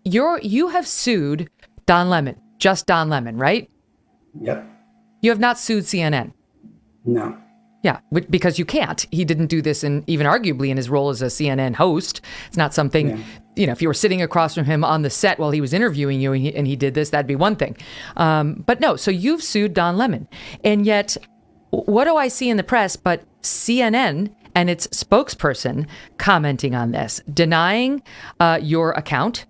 You have sued Don Lemon, just Don Lemon, right? Yep. You have not sued CNN. No. Yeah, because you can't. He didn't do this, even arguably in his role as a CNN host. It's not something, if you were sitting across from him on the set while he was interviewing you and he did this, that'd be one thing. But no, so you've sued Don Lemon. And yet, what do I see in the press but CNN and its spokesperson commenting on this, denying your account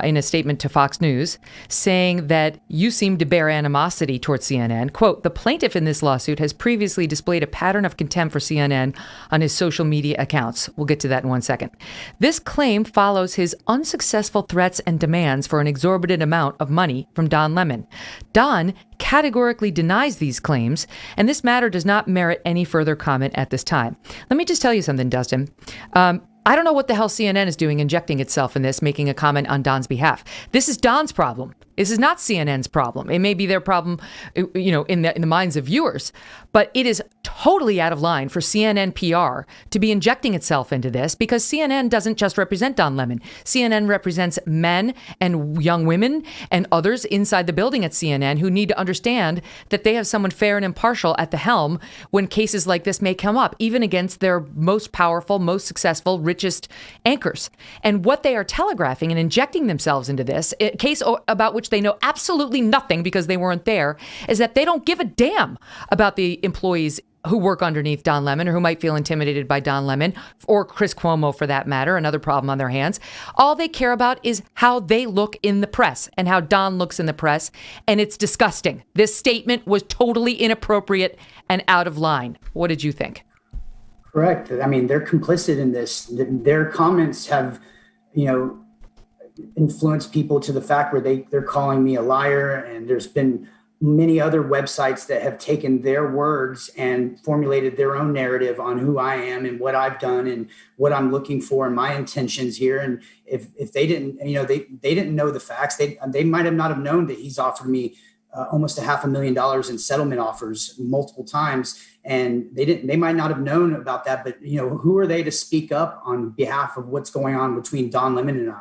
in a statement to Fox News, saying that you seem to bear animosity towards CNN. Quote, "The plaintiff in this lawsuit has previously displayed a pattern of contempt for CNN on his social media accounts." We'll get to that in 1 second. "This claim follows his unsuccessful threats and demands for an exorbitant amount of money from Don Lemon. Don categorically denies these claims, and this matter does not merit any further comment at this time." Let me just tell you something, Dustin. I don't know what the hell CNN is doing injecting itself in this, making a comment on Don's behalf. This is Don's problem. This is not CNN's problem. It may be their problem, in the minds of viewers, but it is totally out of line for CNN PR to be injecting itself into this, because CNN doesn't just represent Don Lemon. CNN represents men and young women and others inside the building at CNN who need to understand that they have someone fair and impartial at the helm when cases like this may come up, even against their most powerful, most successful, richest anchors. And what they are telegraphing and injecting themselves into this, a case about which they know absolutely nothing because they weren't there, is that they don't give a damn about the employees who work underneath Don Lemon or who might feel intimidated by Don Lemon, or Chris Cuomo for that matter, another problem on their hands. All they care about is how they look in the press and how Don looks in the press, and it's disgusting. This statement was totally inappropriate and out of line. What did you think? Correct. I mean, they're complicit in this. Their comments have, influenced people to the fact where they're calling me a liar. And there's been many other websites that have taken their words and formulated their own narrative on who I am and what I've done and what I'm looking for and my intentions here. And if they didn't, they didn't know the facts, they might have not have known that he's offered me almost $500,000 in settlement offers multiple times. And they might not have known about that, but who are they to speak up on behalf of what's going on between Don Lemon and I?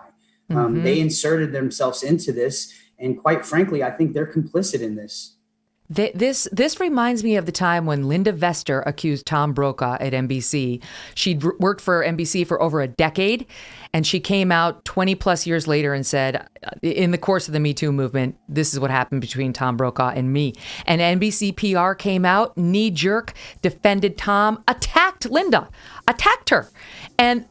They inserted themselves into this. And quite frankly, I think they're complicit in this. This reminds me of the time when Linda Vester accused Tom Brokaw at NBC. She'd worked for NBC for over a decade, and she came out 20 plus years later and said, in the course of the Me Too movement, this is what happened between Tom Brokaw and me. And NBC PR came out, knee jerk, defended Tom, attacked Linda, attacked her. And,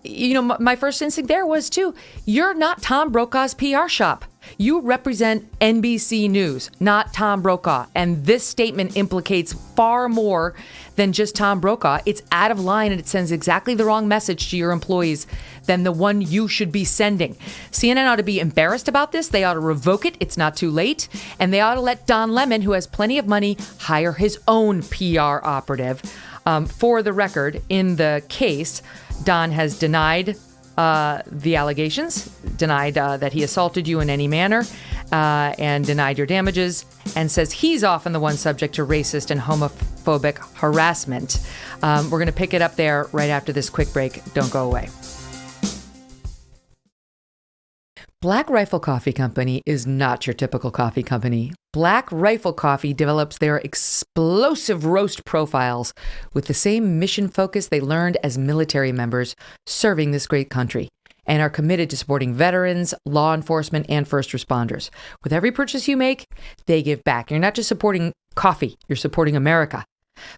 my first instinct there was too, you're not Tom Brokaw's PR shop. You represent NBC News, not Tom Brokaw. And this statement implicates far more than just Tom Brokaw. It's out of line and it sends exactly the wrong message to your employees than the one you should be sending. CNN ought to be embarrassed about this. They ought to revoke it. It's not too late. And they ought to let Don Lemon, who has plenty of money, hire his own PR operative. For the record, in the case, Don has denied the allegations, denied that he assaulted you in any manner, and denied your damages, and says he's often the one subject to racist and homophobic harassment. We're going to pick it up there right after this quick break. Don't go away. Black Rifle Coffee Company is not your typical coffee company. Black Rifle Coffee develops their explosive roast profiles with the same mission focus they learned as military members serving this great country, and are committed to supporting veterans, law enforcement, and first responders. With every purchase you make, they give back. You're not just supporting coffee, you're supporting America.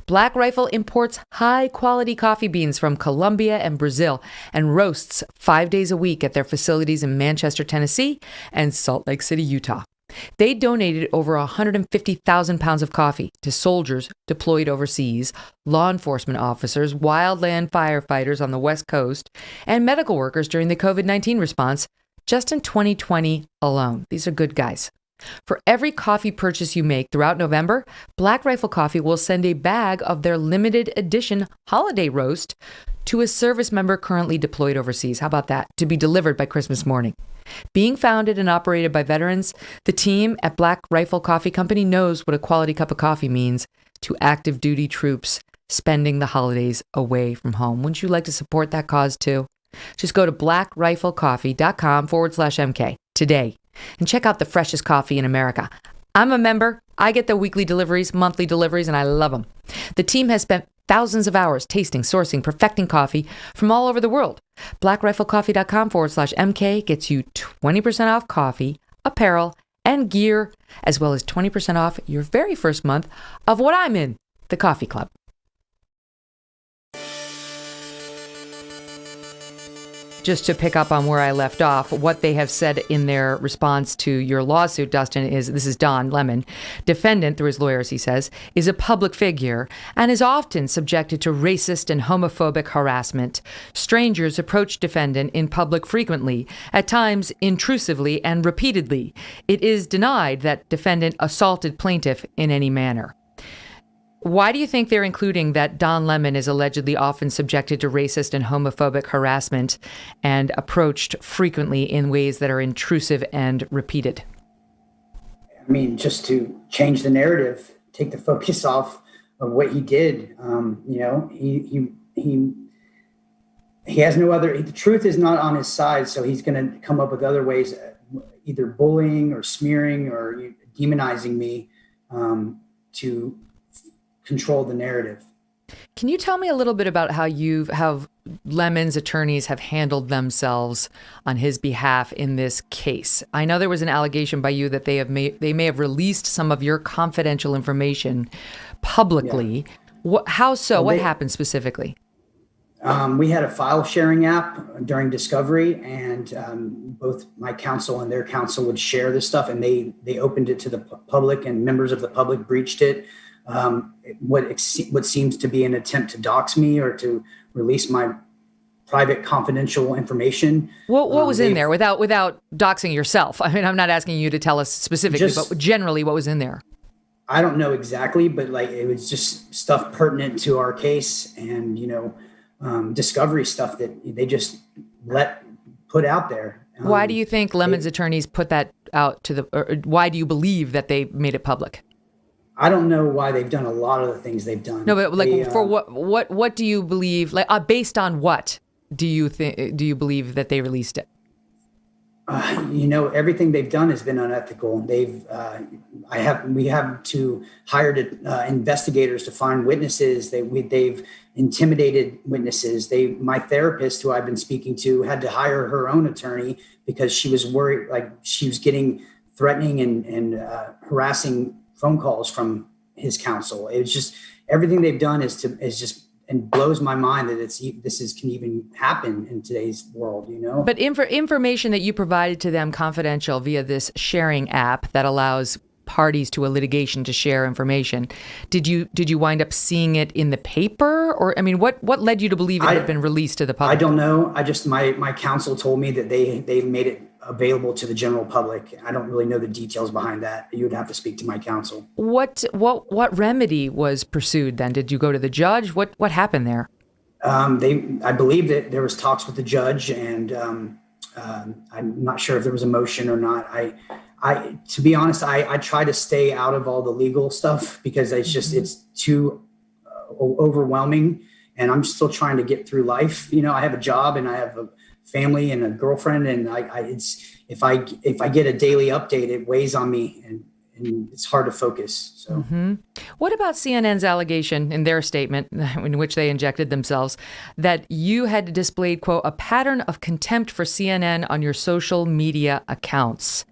Black Rifle imports high-quality coffee beans from Colombia and Brazil and roasts 5 days a week at their facilities in Manchester, Tennessee and Salt Lake City, Utah. They donated over 150,000 pounds of coffee to soldiers deployed overseas, law enforcement officers, wildland firefighters on the West Coast, and medical workers during the COVID-19 response just in 2020 alone. These are good guys. For every coffee purchase you make throughout November, Black Rifle Coffee will send a bag of their limited edition holiday roast to a service member currently deployed overseas. How about that? To be delivered by Christmas morning. Being founded and operated by veterans, the team at Black Rifle Coffee Company knows what a quality cup of coffee means to active duty troops spending the holidays away from home. Wouldn't you like to support that cause too? Just go to blackriflecoffee.com/MK today and check out the freshest coffee in America. I'm a member. I get the weekly deliveries, monthly deliveries, and I love them. The team has spent thousands of hours tasting, sourcing, perfecting coffee from all over the world. blackriflecoffee.com/MK gets you 20% off coffee, apparel, and gear, as well as 20% off your very first month of what I'm in, the coffee club. Just to pick up on where I left off, what they have said in their response to your lawsuit, Dustin, is this is Don Lemon. Defendant, through his lawyers, he says, is a public figure and is often subjected to racist and homophobic harassment. Strangers approach defendant in public frequently, at times intrusively and repeatedly. It is denied that defendant assaulted plaintiff in any manner. Why do you think they're including that Don Lemon is allegedly often subjected to racist and homophobic harassment and approached frequently in ways that are intrusive and repeated? I mean, just to change the narrative, take the focus off of what he did. He has no other. The truth is not on his side, so he's going to come up with other ways, either bullying or smearing or demonizing me to control the narrative. Can you tell me a little bit about how Lemon's attorneys have handled themselves on his behalf in this case? I know there was an allegation by you that they may have released some of your confidential information publicly. Yeah. How so? What happened specifically? We had a file sharing app during discovery, and both my counsel and their counsel would share this stuff, and they opened it to the public, and members of the public breached it. What seems to be an attempt to dox me or to release my private confidential information. What was in there without doxing yourself? I mean, I'm not asking you to tell us specifically, but generally what was in there? I don't know exactly, but it was just stuff pertinent to our case and, discovery stuff that they just put out there. Why do you think Lemon's attorneys put that out or why do you believe that they made it public? I don't know why they've done a lot of the things they've done. No, but for what do you believe? Based on what do you believe that they released it? Everything they've done has been unethical. We have to hire investigators to find witnesses. They've intimidated witnesses. My therapist, who I've been speaking to, had to hire her own attorney because she was worried, she was getting threatening and harassing phone calls from his counsel. It was just everything they've done is just and blows my mind that can even happen in today's world, But information that you provided to them confidential via this sharing app that allows parties to a litigation to share information. Did you wind up seeing it in the paper, or what led you to believe it had been released to the public? I don't know. My counsel told me that they made it available to the general public. I don't really know the details behind that. You would have to speak to my counsel. What remedy was pursued then? Did you go to the judge? What happened there? I believe that there was talks with the judge, and I'm not sure if there was a motion or not. To be honest, I try to stay out of all the legal stuff because it's too overwhelming, and I'm still trying to get through life. I have a job and I have a family and a girlfriend, and if I get a daily update, it weighs on me and it's hard to focus. So, What about CNN's allegation in their statement, in which they injected themselves, that you had displayed, quote, a pattern of contempt for CNN on your social media accounts?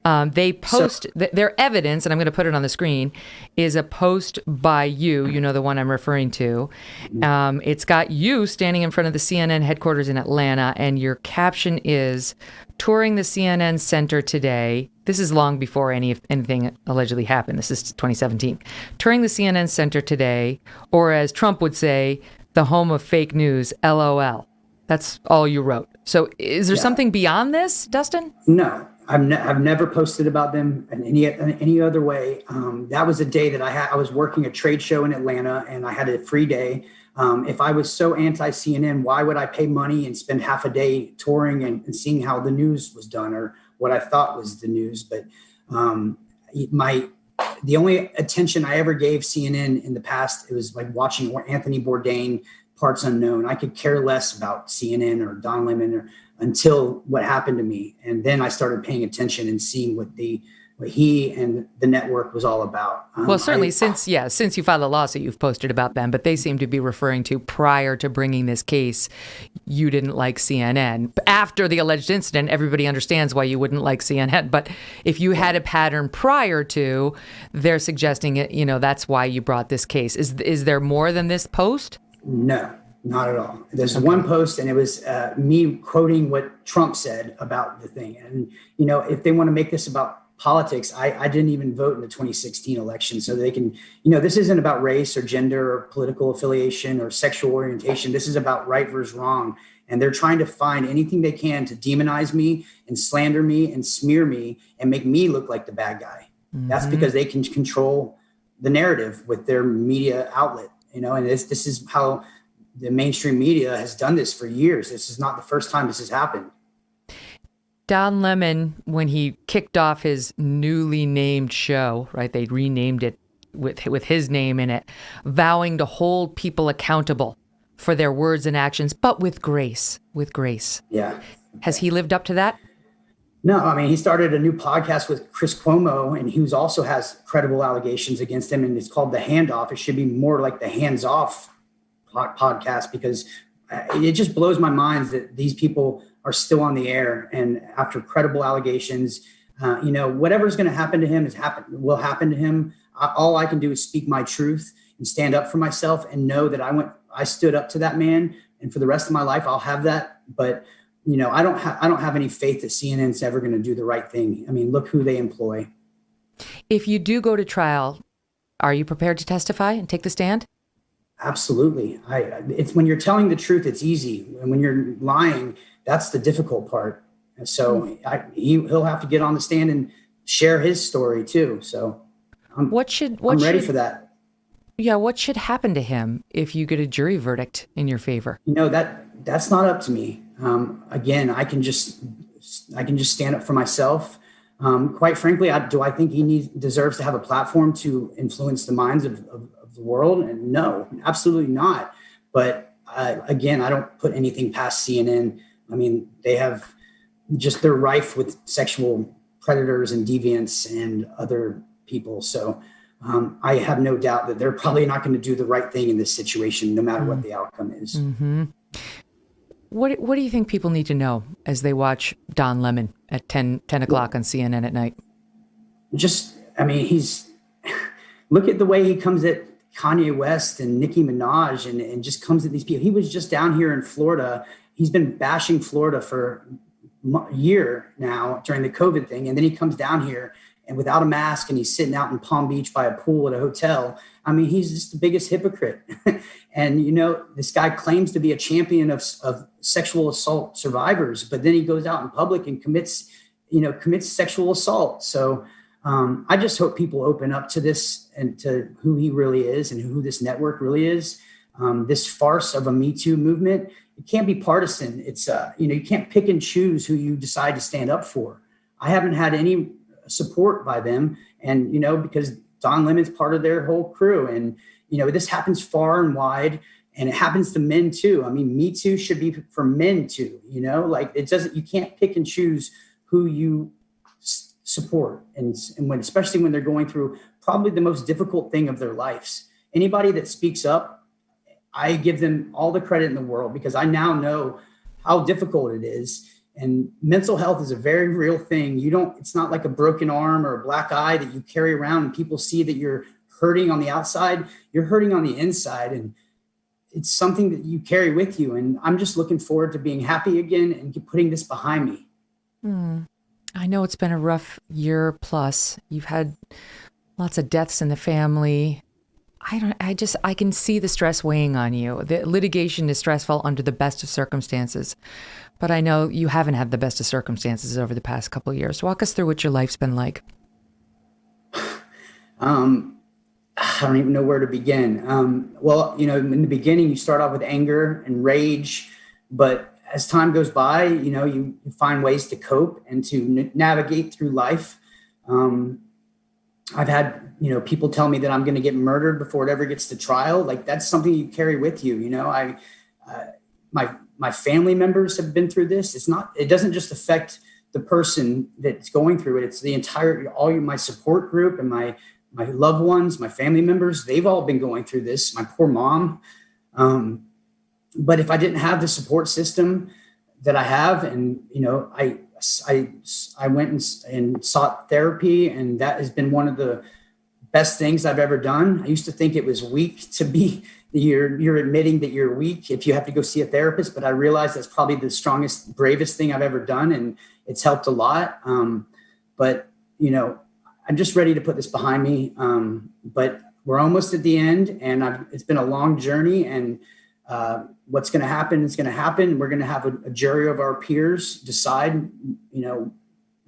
They post their evidence, and I'm going to put it on the screen, is a post by you, the one I'm referring to. It's got you standing in front of the CNN headquarters in Atlanta, and your caption is, touring the CNN center today. This is long before anything allegedly happened. This is 2017. Touring the CNN center today, or as Trump would say, the home of fake news, LOL. That's all you wrote. So is there something beyond this, Dustin? No, I've never posted about them in any other way. That was a day that I was working a trade show in Atlanta, and I had a free day. If I was so anti-CNN, why would I pay money and spend half a day touring and seeing how the news was done or what I thought was the news? But the only attention I ever gave CNN in the past, it was like watching Anthony Bourdain, Parts Unknown. I could care less about CNN or Don Lemon until what happened to me. And then I started paying attention and seeing what he and the network was all about. Well, certainly since you filed a lawsuit, you've posted about them, but they seem to be referring to prior to bringing this case, you didn't like CNN. After the alleged incident, everybody understands why you wouldn't like CNN. But if you had a pattern prior to, they're suggesting it, that's why you brought this case. Is there more than this post? No, not at all. There's one post, and it was me quoting what Trump said about the thing. And, if they want to make this about politics, I didn't even vote in the 2016 election, so they can, this isn't about race or gender or political affiliation or sexual orientation. This is about right versus wrong. And they're trying to find anything they can to demonize me and slander me and smear me and make me look like the bad guy. Mm-hmm. That's because they can control the narrative with their media outlet, and this is how the mainstream media has done this for years. This is not the first time this has happened. Don Lemon, when he kicked off his newly named show, right? They renamed it with his name in it, vowing to hold people accountable for their words and actions, but with grace. Yeah. Has he lived up to that? No, I mean, he started a new podcast with Chris Cuomo, and he also has credible allegations against him, and it's called The Handoff. It should be more like the Hands Off podcast, because it just blows my mind that these people are still on the air, and after credible allegations, whatever's going to happen to him will happen to him. All I can do is speak my truth and stand up for myself and know that I stood up to that man, and for the rest of my life, I'll have that. But I don't have any faith that CNN's ever going to do the right thing. I mean, look who they employ. If you do go to trial, are you prepared to testify and take the stand? Absolutely. It's when you're telling the truth, it's easy. And when you're lying, that's the difficult part. And so he'll have to get on the stand and share his story too. So I'm ready for that. Yeah. What should happen to him if you get a jury verdict in your favor? That's not up to me. Again, I can just stand up for myself. Quite frankly, do I think he deserves to have a platform to influence the minds of the world? And no, absolutely not. But again, I don't put anything past CNN. I mean, they're rife with sexual predators and deviants and other people. So I have no doubt that they're probably not going to do the right thing in this situation, no matter what the outcome is. Mm-hmm. What do you think people need to know as they watch Don Lemon at 10 o'clock on CNN at night? Look at the way he comes at Kanye West and Nicki Minaj and just comes at these people. He was just down here in Florida. He's been bashing Florida for a year now during the COVID thing. And then he comes down here and without a mask, and he's sitting out in Palm Beach by a pool at a hotel. I mean, he's just the biggest hypocrite. And, this guy claims to be a champion of sexual assault survivors, but then he goes out in public and commits sexual assault. So I just hope people open up to this and to who he really is and who this network really is. This farce of a Me Too movement, it can't be partisan. It's, you can't pick and choose who you decide to stand up for. I haven't had any support by them. And, because Don Lemon's part of their whole crew. And, this happens far and wide, and it happens to men too. I mean, Me Too should be for men too, you can't pick and choose who you support. And especially when they're going through probably the most difficult thing of their lives. Anybody that speaks up, I give them all the credit in the world, because I now know how difficult it is. And mental health is a very real thing. It's not like a broken arm or a black eye that you carry around and people see that you're hurting on the outside. You're hurting on the inside. And it's something that you carry with you. And I'm just looking forward to being happy again and putting this behind me. I know it's been a rough year plus. You've had lots of deaths in the family. I can see the stress weighing on you. The litigation is stressful under the best of circumstances. But I know you haven't had the best of circumstances over the past couple of years. Walk us through what your life's been like. I don't even know where to begin. Well, in the beginning, you start off with anger and rage, but as time goes by, you find ways to cope and to navigate through life. I've had, people tell me that I'm going to get murdered before it ever gets to trial. Like, that's something you carry with you. My family members have been through this. It doesn't just affect the person that's going through it. It's the my support group and my loved ones, my family members, they've all been going through this. My poor mom. But if I didn't have the support system that I have, and, I went and sought therapy, and that has been one of the best things I've ever done. I used to think it was weak to be, you're admitting that you're weak if you have to go see a therapist, but I realized that's probably the strongest, bravest thing I've ever done. And it's helped a lot. But I'm just ready to put this behind me. But we're almost at the end, and it's been a long journey, and what's going to happen is going to happen. We're going to have a jury of our peers decide,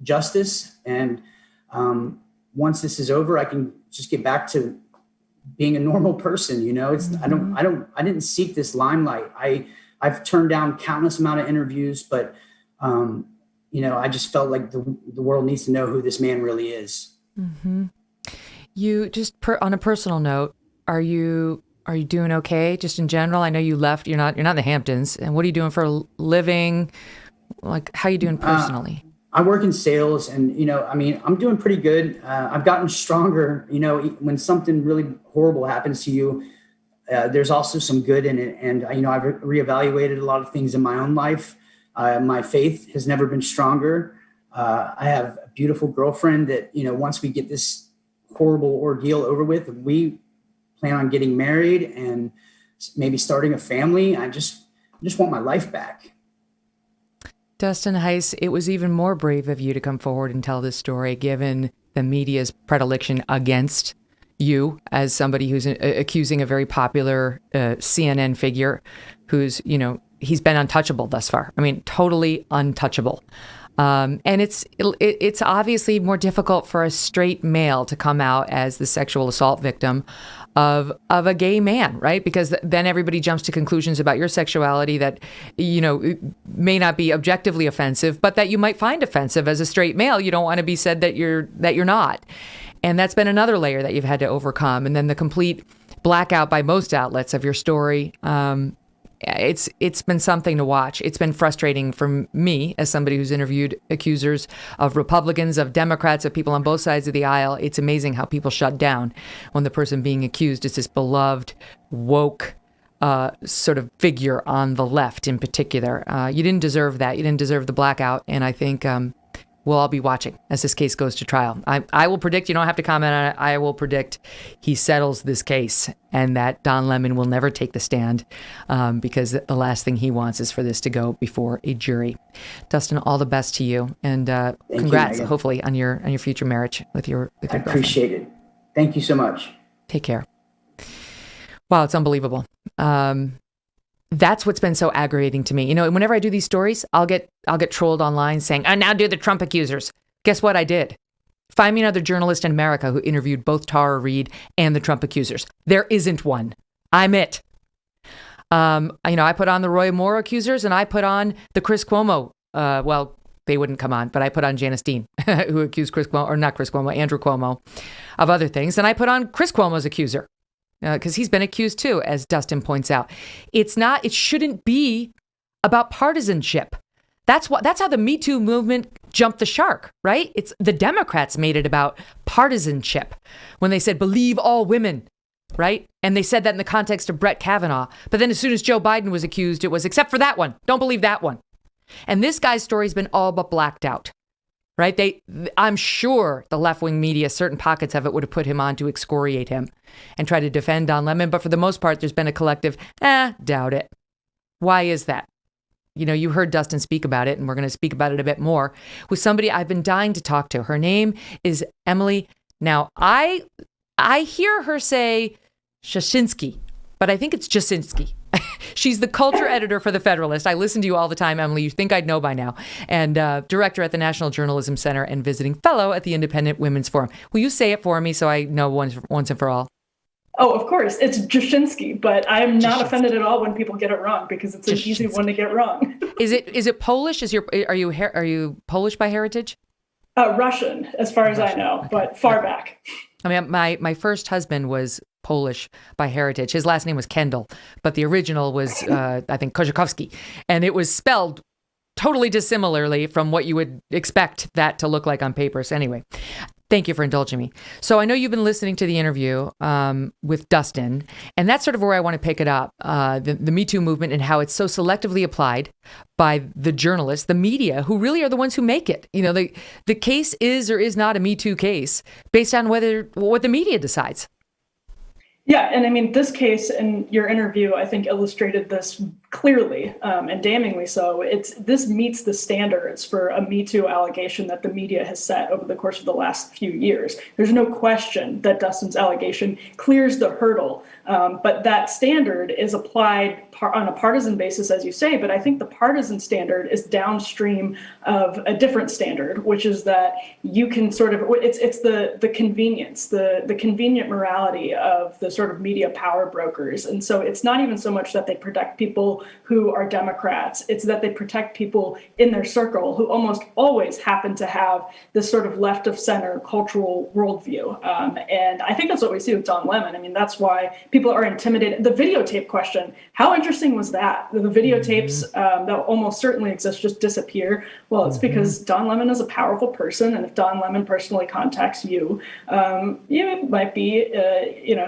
justice. And once this is over, I can just get back to being a normal person. I didn't seek this limelight. I've turned down countless amount of interviews, but I just felt like the world needs to know who this man really is. Mm-hmm. You just on a personal note, are you doing okay? Just in general, I know you left. You're not in the Hamptons. And what are you doing for a living? Like, how are you doing personally? I work in sales, and I'm doing pretty good. I've gotten stronger. When something really horrible happens to you, there's also some good in it. And I've reevaluated a lot of things in my own life. My faith has never been stronger. I have a beautiful girlfriend that, once we get this horrible ordeal over with, we plan on getting married and maybe starting a family. I just want my life back. Dustin Hice, it was even more brave of you to come forward and tell this story, given the media's predilection against you as somebody who's accusing a very popular CNN figure who's, he's been untouchable thus far. I mean, totally untouchable. And it's obviously more difficult for a straight male to come out as the sexual assault victim of a gay man, right? Because then everybody jumps to conclusions about your sexuality that, may not be objectively offensive, but that you might find offensive as a straight male. You don't want to be said that you're not. And that's been another layer that you've had to overcome. And then the complete blackout by most outlets of your story. It's been something to watch. It's been frustrating for me as somebody who's interviewed accusers of Republicans, of Democrats, of people on both sides of the aisle. It's amazing how people shut down when the person being accused is this beloved, woke sort of figure on the left in particular. You didn't deserve that. You didn't deserve the blackout. And I think we'll all be watching as this case goes to trial. I will predict, you don't have to comment on it, I will predict he settles this case and that Don Lemon will never take the stand because the last thing he wants is for this to go before a jury. Dustin, all the best to you, and congrats, hopefully, on your future marriage with your girlfriend. I appreciate it. Thank you so much. Take care. Wow, it's unbelievable. That's what's been so aggravating to me. Whenever I do these stories, I'll get trolled online saying, now do the Trump accusers. Guess what I did? Find me another journalist in America who interviewed both Tara Reade and the Trump accusers. There isn't one. I'm it. I put on the Roy Moore accusers, and I put on the Chris Cuomo. They wouldn't come on, but I put on Janice Dean, who accused Andrew Cuomo of other things. And I put on Chris Cuomo's accuser. Because he's been accused too, as Dustin points out. It shouldn't be about partisanship. That's how the Me Too movement jumped the shark, right? It's the Democrats made it about partisanship when they said, believe all women, right? And they said that in the context of Brett Kavanaugh. But then as soon as Joe Biden was accused, it was, except for that one, don't believe that one. And this guy's story's been all but blacked out, right? I'm sure the left-wing media, certain pockets of it, would have put him on to excoriate him and try to defend Don Lemon. But for the most part, there's been a collective, doubt it. Why is that? You heard Dustin speak about it, and we're going to speak about it a bit more with somebody I've been dying to talk to. Her name is Emily. Now, I hear her say Jashinsky, but I think it's Jashinsky. She's the culture editor for the Federalist. I listen to you all the time, Emily. You think I'd know by now. And director at the National Journalism Center and visiting fellow at the Independent Women's Forum. Will you say it for me so I know once and for all? Oh, of course. It's Jashinsky, but I'm not offended at all when people get it wrong because it's an easy one to get wrong. Is it Polish? Are you Polish by heritage? Russian, as far as I know, okay. But far back. I mean, my first husband was Polish by heritage. His last name was Kendall, but the original was, I think, Kozakowski. And it was spelled totally dissimilarly from what you would expect that to look like on paper. So anyway, thank you for indulging me. So I know you've been listening to the interview with Dustin, and that's sort of where I want to pick it up, the Me Too movement and how it's so selectively applied by the journalists, the media, who really are the ones who make it. The case is or is not a Me Too case based on what the media decides. Yeah, and I mean, this case and your interview, I think, illustrated this clearly and damningly so. This meets the standards for a Me Too allegation that the media has set over the course of the last few years. There's no question that Dustin's allegation clears the hurdle, but that standard is applied on a partisan basis, as you say. But I think the partisan standard is downstream of a different standard, which is that you can sort of it's the convenience, the convenient morality of the sort of media power brokers. And so it's not even so much that they protect people who are Democrats, it's that they protect people in their circle who almost always happen to have this sort of left of center cultural worldview. And I think that's what we see with Don Lemon. I mean, that's why people are intimidated. The videotape question, how interesting was that? The videotapes that almost certainly exist just disappear. Well, it's because Don Lemon is a powerful person. And if Don Lemon personally contacts you, you might be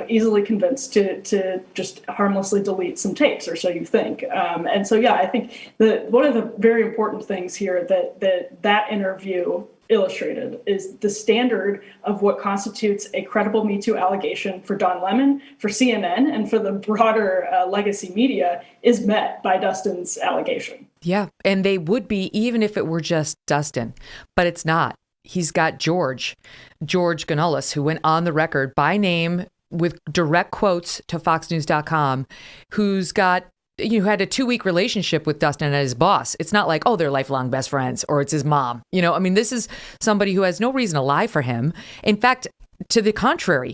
easily convinced to just harmlessly delete some tapes, or so you think. And so, yeah, I think one of the very important things here that interview illustrated is the standard of what constitutes a credible Me Too allegation for Don Lemon, for CNN, and for the broader legacy media is met by Dustin's allegation. Yeah, and they would be even if it were just Dustin, but it's not. He's got George Ganullis, who went on the record by name with direct quotes to FoxNews.com, who's got had a 2-week relationship with Dustin and his boss. It's not like, they're lifelong best friends or it's his mom. This is somebody who has no reason to lie for him. In fact, to the contrary,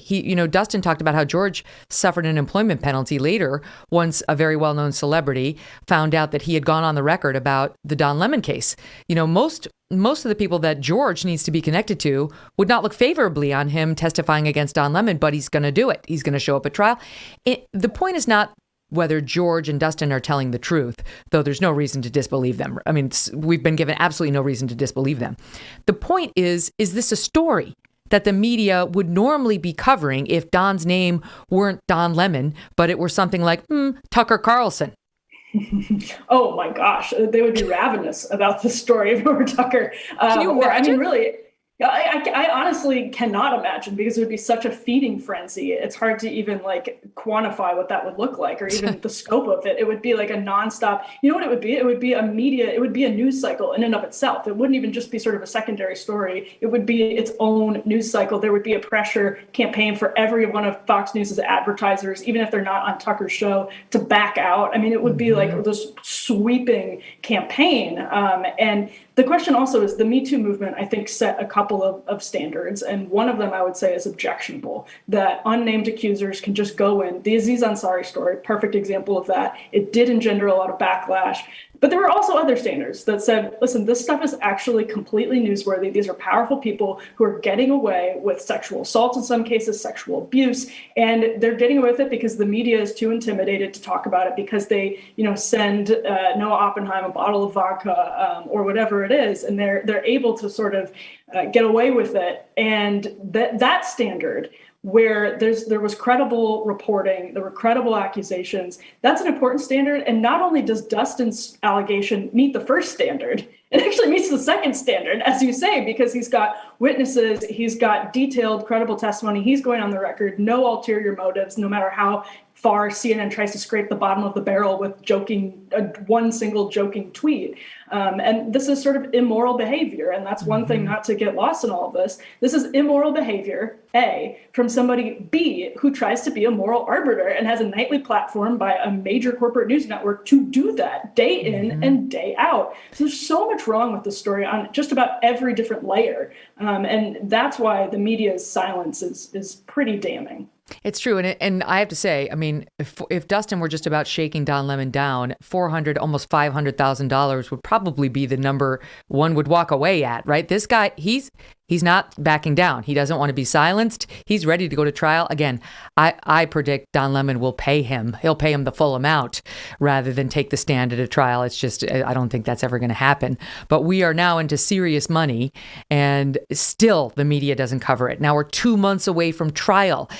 Dustin talked about how George suffered an employment penalty later once a very well-known celebrity found out that he had gone on the record about the Don Lemon case. Most of the people that George needs to be connected to would not look favorably on him testifying against Don Lemon, but he's going to do it. He's going to show up at trial. The point is not whether George and Dustin are telling the truth, though there's no reason to disbelieve them. I mean, we've been given absolutely no reason to disbelieve them. The point is this a story that the media would normally be covering if Don's name weren't Don Lemon, but it were something like Tucker Carlson? Oh my gosh, they would be ravenous about the story if it were Tucker. Can you imagine? Really, I honestly cannot imagine, because it would be such a feeding frenzy. It's hard to even quantify what that would look like, or even the scope of it. It would be like a nonstop. You know what it would be? It would be a news cycle in and of itself. It wouldn't even just be sort of a secondary story. It would be its own news cycle. There would be a pressure campaign for every one of Fox News' advertisers, even if they're not on Tucker's show, to back out. I mean, it would be like this sweeping campaign. And the question also is, the Me Too movement, I think, set a couple of standards. And one of them I would say is objectionable, that unnamed accusers can just go in. The Aziz Ansari story, perfect example of that. It did engender a lot of backlash. But there were also other standards that said, listen, this stuff is actually completely newsworthy. These are powerful people who are getting away with sexual assault, in some cases, sexual abuse. And they're getting away with it because the media is too intimidated to talk about it, because they, send Noah Oppenheim a bottle of vodka or whatever it is. And they're able to sort of get away with it. And that standard where there was credible reporting, there were credible accusations. That's an important standard. And not only does Dustin's allegation meet the first standard, it actually meets the second standard, as you say, because he's got witnesses, he's got detailed, credible testimony, he's going on the record, no ulterior motives, no matter how far CNN tries to scrape the bottom of the barrel with one single joking tweet. And this is sort of immoral behavior. And that's one thing not to get lost in all of this. This is immoral behavior, A, from somebody, B, who tries to be a moral arbiter and has a nightly platform by a major corporate news network to do that day in and day out. So there's so much wrong with the story on just about every different layer. And that's why the media's silence is pretty damning. It's true. And I have to say, I mean, if Dustin were just about shaking Don Lemon down, almost $500,000 would probably be the number one would walk away at, right? This guy, he's not backing down. He doesn't want to be silenced. He's ready to go to trial. Again, I predict Don Lemon will pay him. He'll pay him the full amount rather than take the stand at a trial. It's just, I don't think that's ever going to happen. But we are now into serious money, and still the media doesn't cover it. Now we're 2 months away from trial.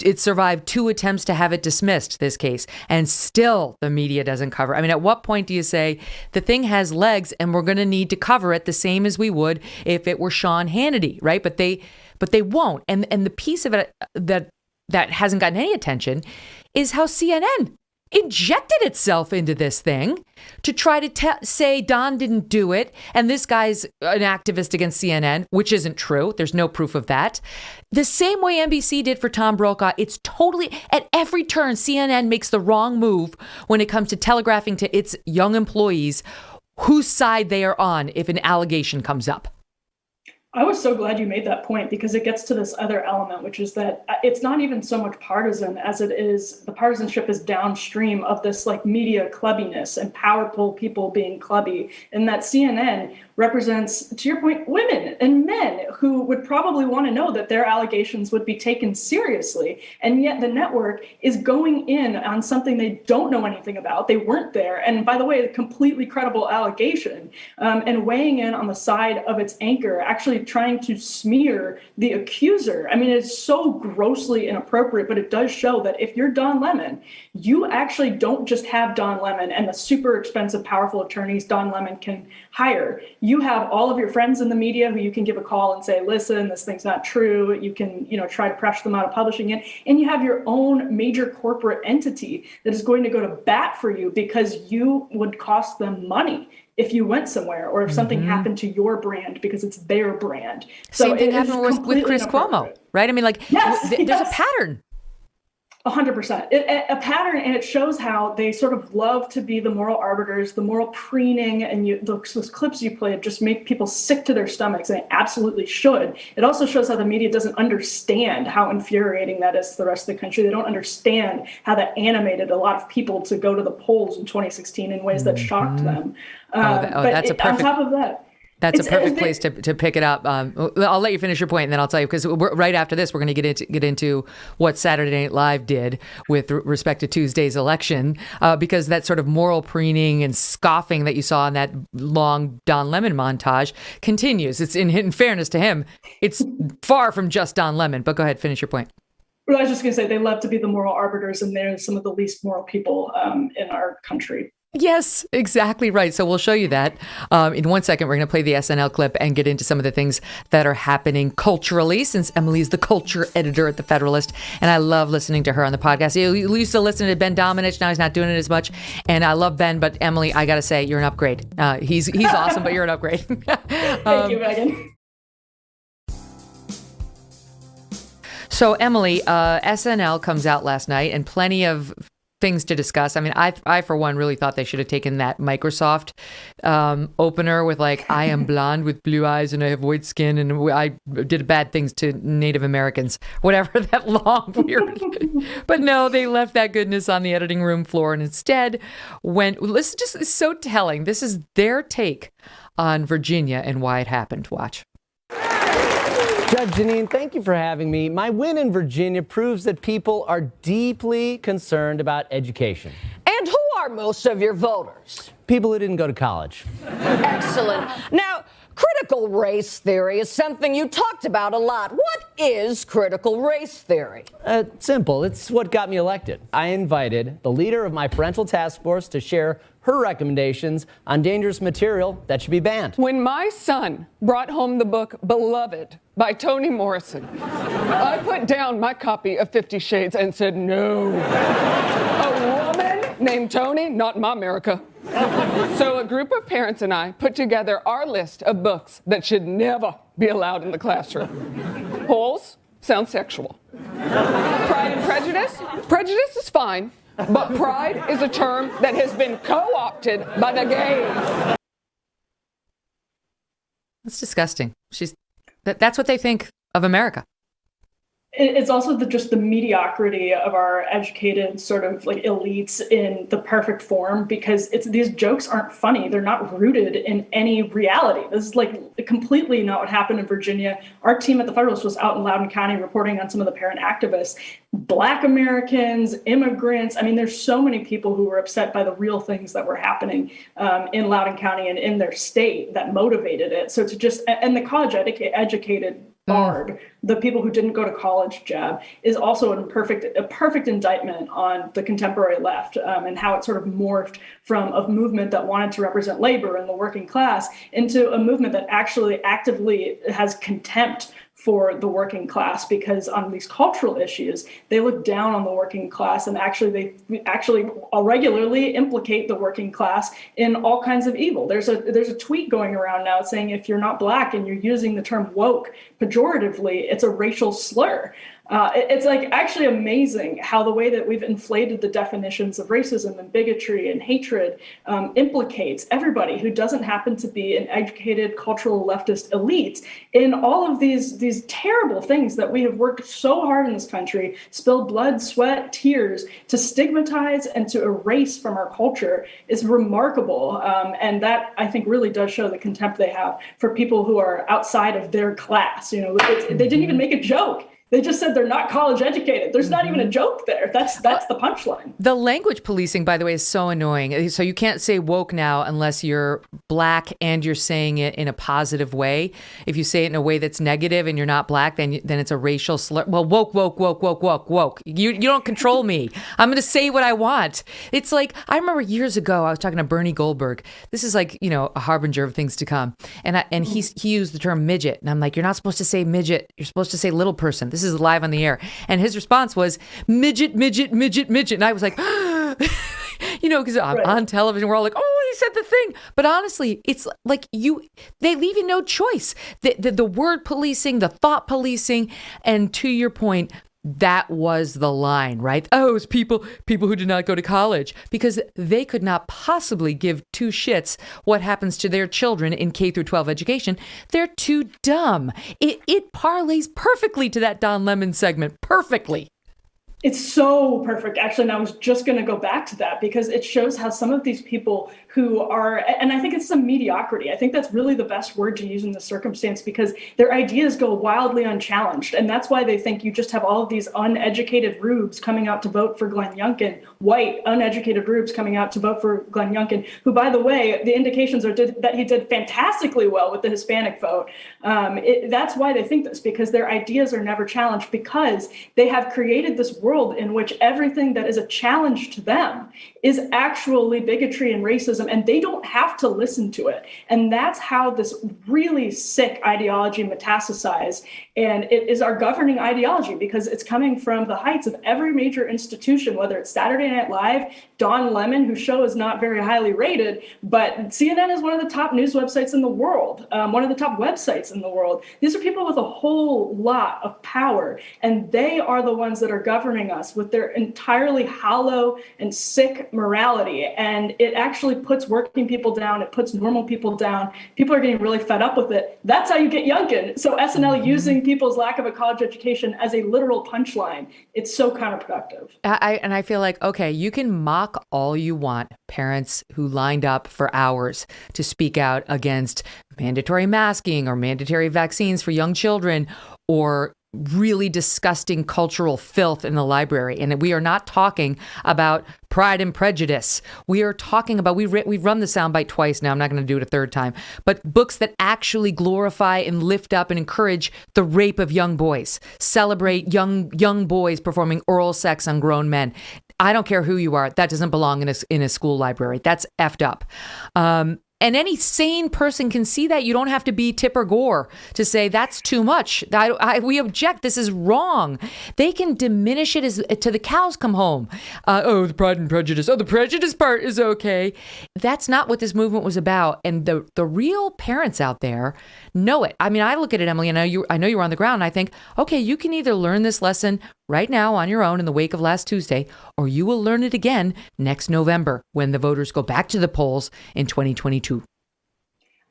It survived 2 attempts to have it dismissed, this case, and still the media doesn't cover it. I mean, at what point do you say the thing has legs and we're going to need to cover it the same as we would if it were Sean Hannity, right? But they won't. And the piece of it that hasn't gotten any attention is how CNN injected itself into this thing to try to say Don didn't do it, and this guy's an activist against CNN, which isn't true. There's no proof of that. The same way NBC did for Tom Brokaw. It's totally, at every turn, CNN makes the wrong move when it comes to telegraphing to its young employees whose side they are on if an allegation comes up. I was so glad you made that point, because it gets to this other element, which is that it's not even so much partisan as it is, the partisanship is downstream of this like media clubbiness and powerful people being clubby. And that CNN represents, to your point, women and men who would probably want to know that their allegations would be taken seriously. And yet the network is going in on something they don't know anything about. They weren't there. And by the way, a completely credible allegation, and weighing in on the side of its anchor, actually trying to smear the accuser. I mean, it's so grossly inappropriate, but it does show that if you're Don Lemon, you actually don't just have Don Lemon and the super expensive, powerful attorneys Don Lemon can hire. You have all of your friends in the media who you can give a call and say, listen, this thing's not true. You can, try to pressure them out of publishing it. And you have your own major corporate entity that is going to go to bat for you because you would cost them money if you went somewhere, or if something happened to your brand because it's their brand. So same thing happened with Chris Cuomo, right? I mean, there's a pattern. 100%. A pattern, and it shows how they sort of love to be the moral arbiters, the moral preening, and those clips you played just make people sick to their stomachs, and they absolutely should. It also shows how the media doesn't understand how infuriating that is to the rest of the country. They don't understand how that animated a lot of people to go to the polls in 2016 in ways that shocked them. That's a perfect. On top of that, that's a perfect place to pick it up. I'll let you finish your point, and then I'll tell you, because right after this, we're going to get into what Saturday Night Live did with respect to Tuesday's election, because that sort of moral preening and scoffing that you saw in that long Don Lemon montage continues. It's in fairness to him, it's far from just Don Lemon. But go ahead, finish your point. Well, I was just going to say they love to be the moral arbiters, and they're some of the least moral people in our country. Yes, exactly right. So we'll show you that. In 1 second, we're going to play the SNL clip and get into some of the things that are happening culturally, since Emily's the culture editor at the Federalist. And I love listening to her on the podcast. You used to listen to Ben Domenech. Now he's not doing it as much. And I love Ben, but Emily, I got to say, you're an upgrade. He's awesome, but you're an upgrade. Thank you, Megyn. So Emily, SNL comes out last night, and plenty of things to discuss. I mean, I for one really thought they should have taken that Microsoft opener with I am blonde with blue eyes and I have white skin and I did bad things to Native Americans, whatever that long weird. But no, they left that goodness on the editing room floor and instead it's just so telling. This is their take on Virginia and why it happened. Watch. Judge Janine, thank you for having me. My win in Virginia proves that people are deeply concerned about education. And who are most of your voters? People who didn't go to college. Excellent. Now, critical race theory is something you talked about a lot. What is critical race theory? Simple. It's what got me elected. I invited the leader of my parental task force to share her recommendations on dangerous material that should be banned. When my son brought home the book Beloved by Toni Morrison, I put down my copy of 50 Shades and said, no. A woman named Toni? Not in my America. So a group of parents and I put together our list of books that should never be allowed in the classroom. Holes? Sounds sexual. Pride and Prejudice? Prejudice is fine. But pride is a term that has been co-opted by the gays. That's disgusting. That's what they think of America. It's also just the mediocrity of our educated sort of like elites in the perfect form, because these jokes aren't funny. They're not rooted in any reality. This is like completely not what happened in Virginia. Our team at the Federalist was out in Loudoun County reporting on some of the parent activists, Black Americans, immigrants. I mean, there's so many people who were upset by the real things that were happening in Loudoun County and in their state that motivated it. So and the college educated barred, the people who didn't go to college jab, is also a perfect indictment on the contemporary left and how it sort of morphed from a movement that wanted to represent labor and the working class into a movement that actually actively has contempt for the working class, because on these cultural issues, they look down on the working class, and they regularly implicate the working class in all kinds of evil. There's a tweet going around now saying if you're not Black and you're using the term woke pejoratively, it's a racial slur. It's like actually amazing how the way that we've inflated the definitions of racism and bigotry and hatred implicates everybody who doesn't happen to be an educated cultural leftist elite in all of these terrible things that we have worked so hard in this country, spilled blood, sweat, tears to stigmatize and to erase from our culture. Is remarkable. And that, I think, really does show the contempt they have for people who are outside of their class. You know, they didn't even make a joke. They just said they're not college educated. There's not even a joke there. That's the punchline. The language policing, by the way, is so annoying. So you can't say woke now unless you're Black and you're saying it in a positive way. If you say it in a way that's negative and you're not Black, then it's a racial slur. Well, woke. You don't control me. I'm going to say what I want. It's like, I remember years ago, I was talking to Bernie Goldberg. This is like, a harbinger of things to come. And he used the term midget. And I'm like, you're not supposed to say midget. You're supposed to say little person. This is live on the air. And his response was midget. And I was like, because on television, we're all like, oh, he said the thing. But honestly, it's like they leave you no choice. The word policing, the thought policing. And to your point, that was the line, right? Oh, it's people who did not go to college, because they could not possibly give two shits what happens to their children in K through 12 education. They're too dumb. It parlays perfectly to that Don Lemon segment. Perfectly. It's so perfect, actually, and I was just going to go back to that because it shows how some of these people who are, and I think it's some mediocrity. I think that's really the best word to use in this circumstance, because their ideas go wildly unchallenged, and that's why they think you just have all of these uneducated rubes coming out to vote for Glenn Youngkin, white uneducated rubes coming out to vote for Glenn Youngkin, who, by the way, the indications are that he did fantastically well with the Hispanic vote. That's why they think this, because their ideas are never challenged, because they have created this world in which everything that is a challenge to them is actually bigotry and racism, and they don't have to listen to it. And that's how this really sick ideology metastasized. And it is our governing ideology, because it's coming from the heights of every major institution, whether it's Saturday Night Live, Don Lemon, whose show is not very highly rated, but CNN is one of the top news websites in the world, one of the top websites in the world. These are people with a whole lot of power, and they are the ones that are governing us with their entirely hollow and sick morality. And it actually puts working people down. It puts normal people down. People are getting really fed up with it. That's how you get Youngkin. So SNL using people's lack of a college education as a literal punchline, it's so counterproductive. I feel like, okay, you can mock all you want parents who lined up for hours to speak out against mandatory masking or mandatory vaccines for young children, or really disgusting cultural filth in the library. And we are not talking about Pride and Prejudice. We are talking about, we've run the soundbite twice now. I'm not going to do it a third time. But books that actually glorify and lift up and encourage the rape of young boys, celebrate young boys performing oral sex on grown men. I don't care who you are. That doesn't belong in a school library. That's effed up. And any sane person can see that. You don't have to be Tipper Gore to say that's too much. We object. This is wrong. They can diminish it till the cows come home. The Pride and Prejudice. Oh, the prejudice part is okay. That's not what this movement was about. And the real parents out there know it. I mean, I look at it, Emily, and I know you're on the ground. And I think, okay, you can either learn this lesson right now on your own in the wake of last Tuesday, or you will learn it again next November when the voters go back to the polls in 2022.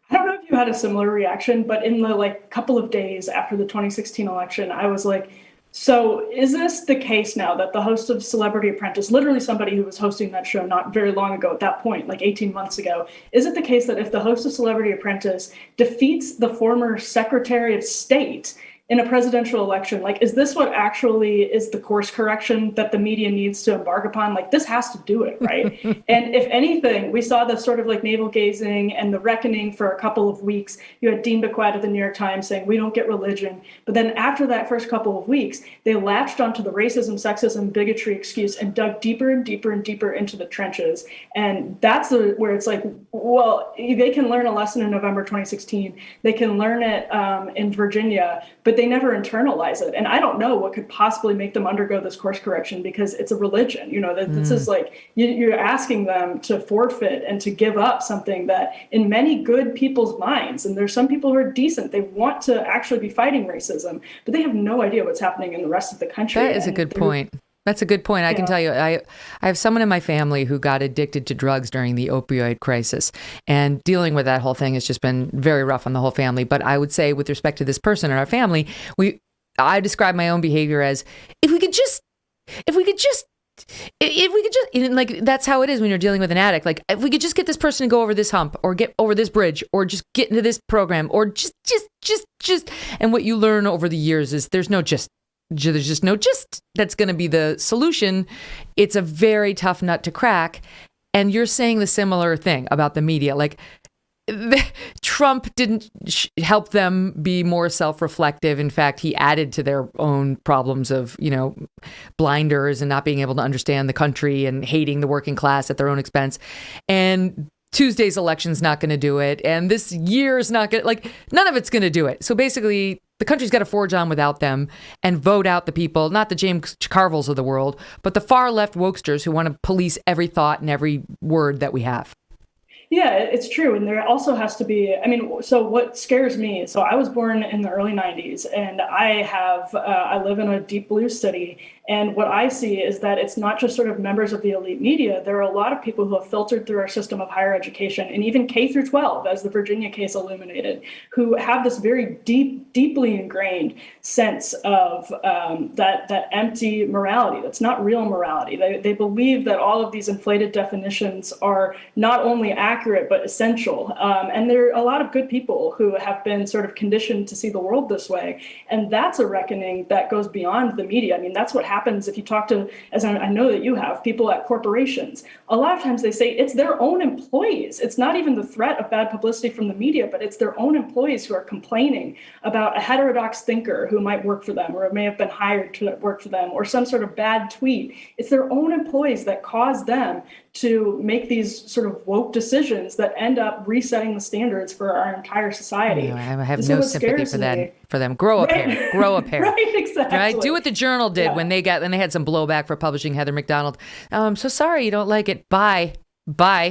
I don't know if you had a similar reaction, but in the couple of days after the 2016 election, I was like, so is this the case now that the host of Celebrity Apprentice, literally somebody who was hosting that show not very long ago at that point, like 18 months ago, is it the case that if the host of Celebrity Apprentice defeats the former Secretary of State in a presidential election, is this what actually is the course correction that the media needs to embark upon? This has to do it, right? And if anything, we saw the sort of navel gazing and the reckoning for a couple of weeks. You had Dean Bequette at the New York Times saying, we don't get religion. But then after that first couple of weeks, they latched onto the racism, sexism, bigotry excuse and dug deeper and deeper and deeper into the trenches. And that's where it's well, they can learn a lesson in November 2016. They can learn it in Virginia, but they never internalize it. And I don't know what could possibly make them undergo this course correction, because it's a religion. This is you're asking them to forfeit and to give up something that in many good people's minds, and there's some people who are decent, they want to actually be fighting racism, but they have no idea what's happening in the rest of the country. That is a good point. That's a good point. I can tell you, I have someone in my family who got addicted to drugs during the opioid crisis, and dealing with that whole thing has just been very rough on the whole family. But I would say, with respect to this person in our family, I describe my own behavior as if we could just, that's how it is when you're dealing with an addict. If we could just get this person to go over this hump, or get over this bridge, or just get into this program, or just. And what you learn over the years is there's just no just that's going to be the solution. It's a very tough nut to crack. And you're saying the similar thing about the media. Trump didn't help them be more self-reflective. In fact, he added to their own problems of, blinders and not being able to understand the country and hating the working class at their own expense. And Tuesday's election's not going to do it. And this year's not going to, none of it's going to do it. So basically, the country's got to forge on without them and vote out the people, not the James Carvilles of the world, but the far left wokesters who want to police every thought and every word that we have. Yeah, it's true. And there also has to be, so what scares me, so I was born in the early 90s, and I live in a deep blue city. And what I see is that it's not just sort of members of the elite media. There are a lot of people who have filtered through our system of higher education, and even K through 12, as the Virginia case illuminated, who have this very deeply ingrained sense of that empty morality. That's not real morality. They believe that all of these inflated definitions are not only accurate, but essential. And there are a lot of good people who have been sort of conditioned to see the world this way. And that's a reckoning that goes beyond the media. That's what happens if you talk to, as I know that you have, people at corporations. A lot of times they say it's their own employees. It's not even the threat of bad publicity from the media, but it's their own employees who are complaining about a heterodox thinker who might work for them, or may have been hired to work for them, or some sort of bad tweet. It's their own employees that cause them to make these sort of woke decisions that end up resetting the standards for our entire society. I have no sympathy for them. Grow a pair. Grow a pair. Right, exactly. Right? Do what the Journal did when they had some blowback for publishing Heather McDonald. I'm so sorry you don't like it. Bye.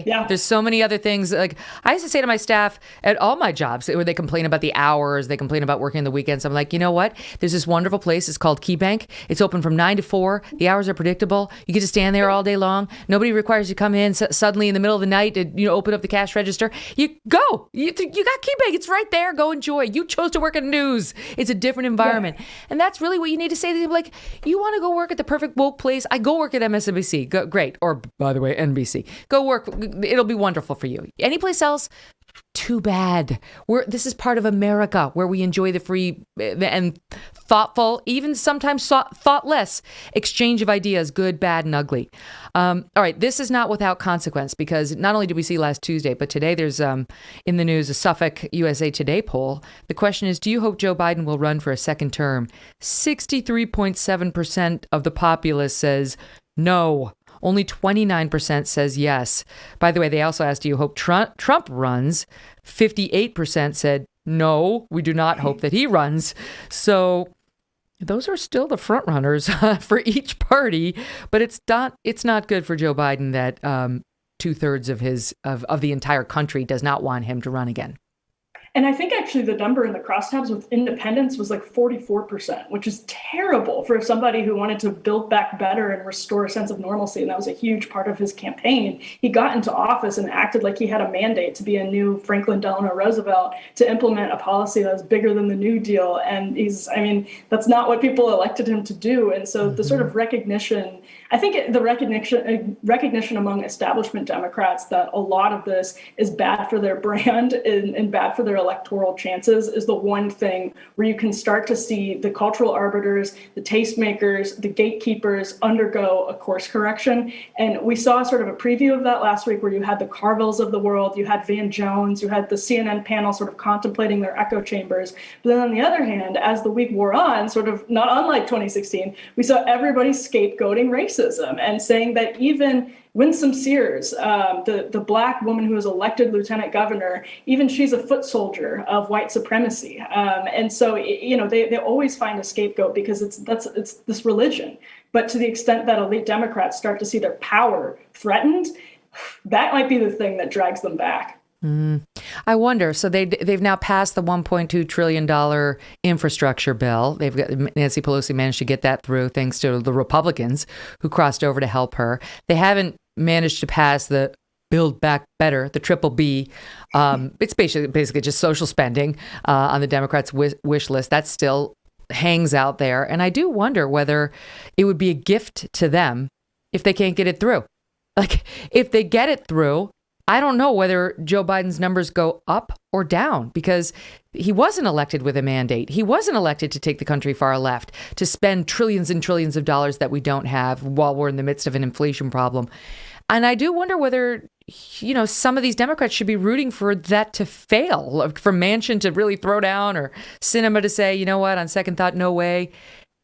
Yeah. There's so many other things. I used to say to my staff at all my jobs, where they complain about the hours, they complain about working the weekends. I'm like, you know what? There's this wonderful place. It's called KeyBank. It's open from 9 to 4. The hours are predictable. You get to stand there all day long. Nobody requires you to come in suddenly in the middle of the night to open up the cash register. You go. You got KeyBank. It's right there. Go enjoy. You chose to work in news. It's a different environment. Yeah. And that's really what you need to say to them. You want to go work at the perfect woke place? I go work at MSNBC. Great. Or, by the way, NBC. Go work. It'll be wonderful for you. Anyplace else, too bad. This is part of America where we enjoy the free and thoughtful, even sometimes thoughtless exchange of ideas, good, bad, and ugly. All right, this is not without consequence, because not only did we see last Tuesday, but today there's in the news a Suffolk USA Today poll. The question is, do you hope Joe Biden will run for a second term? 63.7% of the populace says no. Only 29% says yes. By the way, they also asked, do you hope Trump runs? 58% said no, we do not hope that he runs. So those are still the front runners for each party, but it's not good for Joe Biden that 2/3 of the entire country does not want him to run again. And I think actually the number in the crosstabs with independents was like 44%, which is terrible for somebody who wanted to build back better and restore a sense of normalcy. And that was a huge part of his campaign. He got into office and acted like he had a mandate to be a new Franklin Delano Roosevelt, to implement a policy that was bigger than the New Deal. And that's not what people elected him to do. And so the sort of recognition, I think the recognition among establishment Democrats that a lot of this is bad for their brand and bad for their electoral chances is the one thing where you can start to see the cultural arbiters, the tastemakers, the gatekeepers undergo a course correction. And we saw sort of a preview of that last week, where you had the Carvilles of the world, you had Van Jones, you had the CNN panel sort of contemplating their echo chambers. But then on the other hand, as the week wore on, sort of not unlike 2016, we saw everybody scapegoating racism and saying that even Winsome Sears, the Black woman who was elected lieutenant governor, even she's a foot soldier of white supremacy. And so, they always find a scapegoat because it's this religion. But to the extent that elite Democrats start to see their power threatened, that might be the thing that drags them back. I wonder. So they've now passed the $1.2 trillion infrastructure bill. Nancy Pelosi managed to get that through thanks to the Republicans who crossed over to help her. They haven't managed to pass the Build Back Better, the triple B. It's basically just social spending on the Democrats' wish list. That still hangs out there. And I do wonder whether it would be a gift to them if they can't get it through. Like, if they get it through, I don't know whether Joe Biden's numbers go up or down, because he wasn't elected with a mandate. He wasn't elected to take the country far left, to spend trillions and trillions of dollars that we don't have while we're in the midst of an inflation problem. And I do wonder whether, some of these Democrats should be rooting for that to fail, for Manchin to really throw down, or Sinema to say, you know what, on second thought, no way.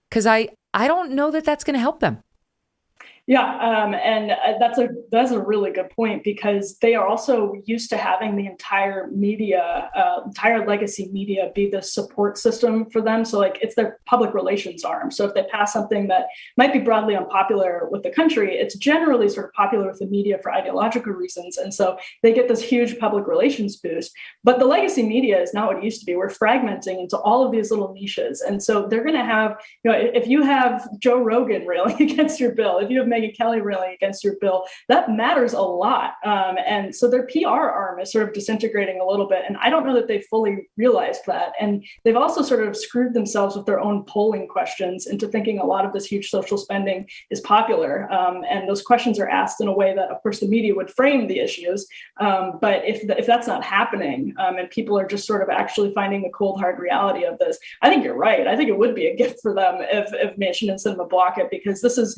Because I don't know that that's going to help them. Yeah, and that's a really good point, because they are also used to having the entire media, entire legacy media be the support system for them. So it's their public relations arm. So if they pass something that might be broadly unpopular with the country, it's generally sort of popular with the media for ideological reasons. And so they get this huge public relations boost. But the legacy media is not what it used to be. We're fragmenting into all of these little niches. And so they're going to have, if you have Joe Rogan railing against your bill, if you have Megyn Kelly railing against your bill, that matters a lot. And so their PR arm is sort of disintegrating a little bit. And I don't know that they fully realized that. And they've also sort of screwed themselves with their own polling questions into thinking a lot of this huge social spending is popular. And those questions are asked in a way that, of course, the media would frame the issues. But if that's not happening, and people are just sort of actually finding the cold, hard reality of this, I think you're right. I think it would be a gift for them if Manchin and Sinema block it, because this is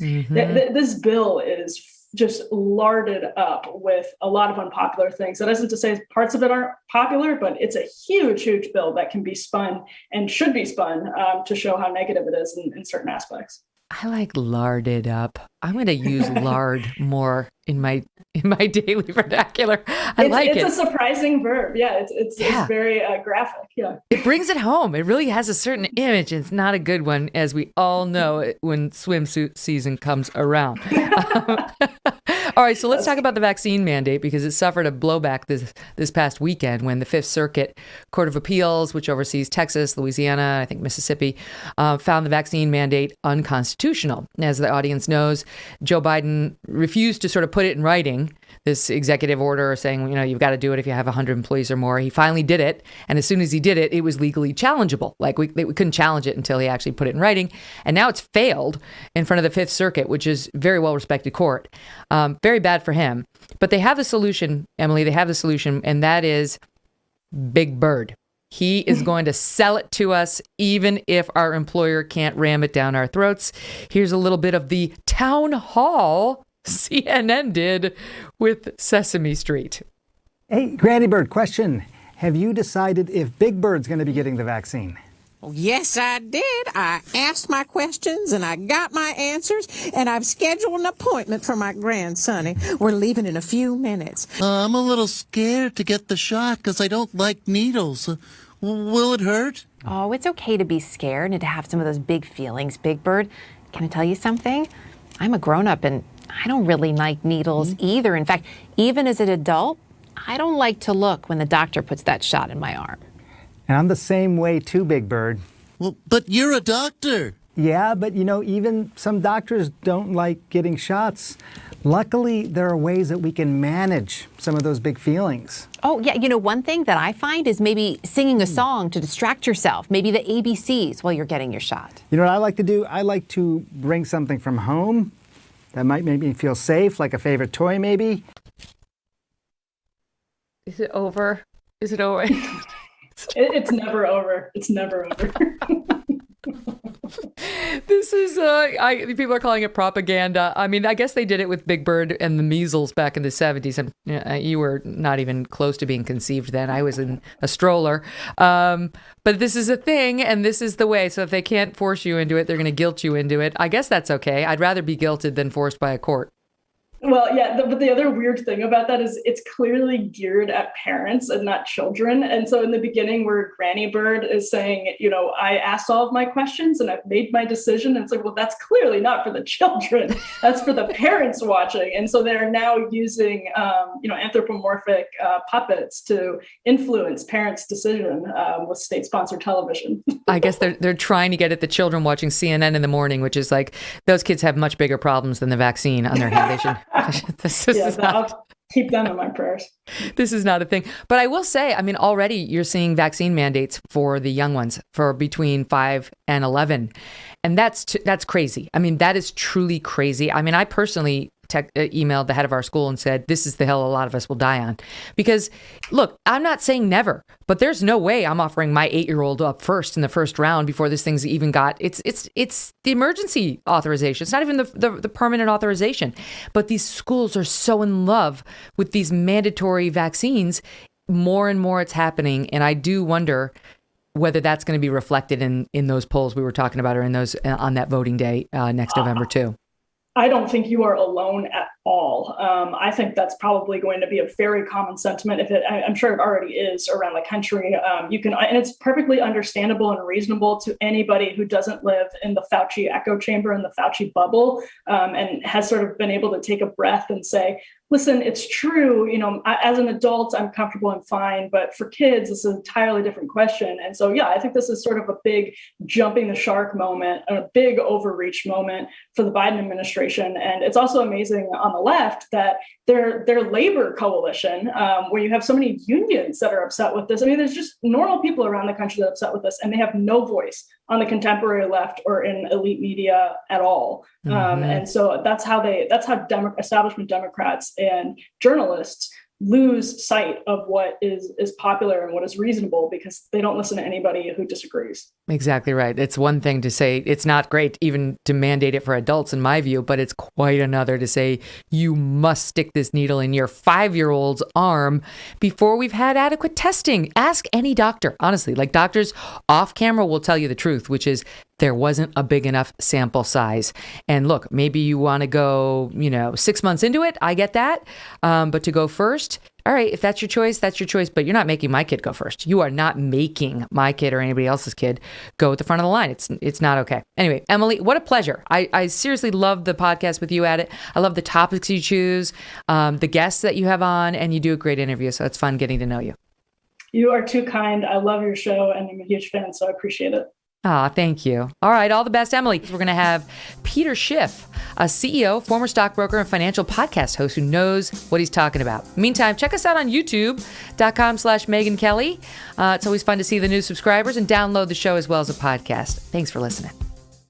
this bill is just larded up with a lot of unpopular things. That isn't to say parts of it aren't popular, but it's a huge, huge bill that can be spun and should be spun to show how negative it is in certain aspects. I like larded up. I'm going to use lard more in my daily vernacular. It's a surprising verb. Yeah, it's very graphic. Yeah, it brings it home. It really has a certain image, and it's not a good one, as we all know when swimsuit season comes around. All right, so let's talk about the vaccine mandate, because it suffered a blowback this past weekend when the Fifth Circuit Court of Appeals, which oversees Texas, Louisiana, I think Mississippi, found the vaccine mandate unconstitutional. As the audience knows, Joe Biden refused to sort of put it in writing this executive order saying, you've got to do it if you have 100 employees or more. He finally did it. And as soon as he did it, it was legally challengeable. Like we couldn't challenge it until he actually put it in writing. And now it's failed in front of the Fifth Circuit, which is very well-respected court. Very bad for him. But they have the solution, Emily. They have the solution, and that is Big Bird. He is going to sell it to us, even if our employer can't ram it down our throats. Here's a little bit of the town hall CNN did with Sesame Street. Hey, Granny Bird, question. Have you decided if Big Bird's going to be getting the vaccine? Oh, yes, I did. I asked my questions and I got my answers, and I've scheduled an appointment for my grandson. We're leaving in a few minutes. I'm a little scared to get the shot because I don't like needles. Will it hurt? Oh, it's okay to be scared and to have some of those big feelings, Big Bird. Can I tell you something? I'm a grown-up and I don't really like needles either. In fact, even as an adult, I don't like to look when the doctor puts that shot in my arm. And I'm the same way too, Big Bird. Well, but you're a doctor. Yeah, but even some doctors don't like getting shots. Luckily, there are ways that we can manage some of those big feelings. Oh, yeah. One thing that I find is maybe singing a song to distract yourself, maybe the ABCs while you're getting your shot. You know what I like to do? I like to bring something from home that might make me feel safe, like a favorite toy, maybe. Is it over? Is it over? It's never over. It's never over. This is, people are calling it propaganda. I mean, I guess they did it with Big Bird and the measles back in the 70s. And you were not even close to being conceived then. I was in a stroller. But this is a thing, and this is the way. So if they can't force you into it, they're going to guilt you into it. I guess that's okay. I'd rather be guilted than forced by a court. Well, yeah, but the other weird thing about that is it's clearly geared at parents and not children. And so in the beginning where Granny Bird is saying, I asked all of my questions and I've made my decision. And it's like, well, that's clearly not for the children. That's for the parents watching. And so they're now using, anthropomorphic puppets to influence parents' decision with state-sponsored television. I guess they're trying to get at the children watching CNN in the morning, which is like, those kids have much bigger problems than the vaccine on their hand. They should. I'll keep them in my prayers. This is not a thing. But I will say, already you're seeing vaccine mandates for the young ones for between 5 and 11. And that's crazy. That is truly crazy. I personally emailed the head of our school and said, this is the hill a lot of us will die on. Because, look, I'm not saying never, but there's no way I'm offering my 8-year-old up first in the first round before this thing's even got, it's the emergency authorization. It's not even the permanent authorization. But these schools are so in love with these mandatory vaccines. More and more it's happening. And I do wonder whether that's going to be reflected in those polls we were talking about, or in those on that voting day next November too. I don't think you are alone at all. I think that's probably going to be a very common sentiment. I'm sure it already is around the country. And it's perfectly understandable and reasonable to anybody who doesn't live in the Fauci echo chamber and the Fauci bubble, and has sort of been able to take a breath and say, listen, it's true. As an adult, I'm comfortable and fine, but for kids, it's an entirely different question. And so, yeah, I think this is sort of a big jumping the shark moment, a big overreach moment for the Biden administration. And it's also amazing on the left that their labor coalition, where you have so many unions that are upset with this. There's just normal people around the country that are upset with this, and they have no voice on the contemporary left or in elite media at all. And so that's how establishment Democrats and journalists lose sight of what is popular and what is reasonable, because they don't listen to anybody who disagrees. Exactly right. It's one thing to say it's not great even to mandate it for adults, in my view, but it's quite another to say you must stick this needle in your 5-year-old's arm before we've had adequate testing. Ask any doctor. Honestly, doctors off camera will tell you the truth, which is there wasn't a big enough sample size. And look, maybe you want to go, 6 months into it. I get that. But to go first, all right, if that's your choice, that's your choice. But you're not making my kid go first. You are not making my kid or anybody else's kid go at the front of the line. It's not okay. Anyway, Emily, what a pleasure. I seriously love the podcast with you at it. I love the topics you choose, the guests that you have on, and you do a great interview. So it's fun getting to know you. You are too kind. I love your show, and I'm a huge fan, so I appreciate it. Thank you. All right, all the best, Emily. We're going to have Peter Schiff, a CEO, former stockbroker, and financial podcast host who knows what he's talking about. Meantime, check us out on youtube.com/Megyn Kelly. It's always fun to see the new subscribers and download the show as well as a podcast. Thanks for listening.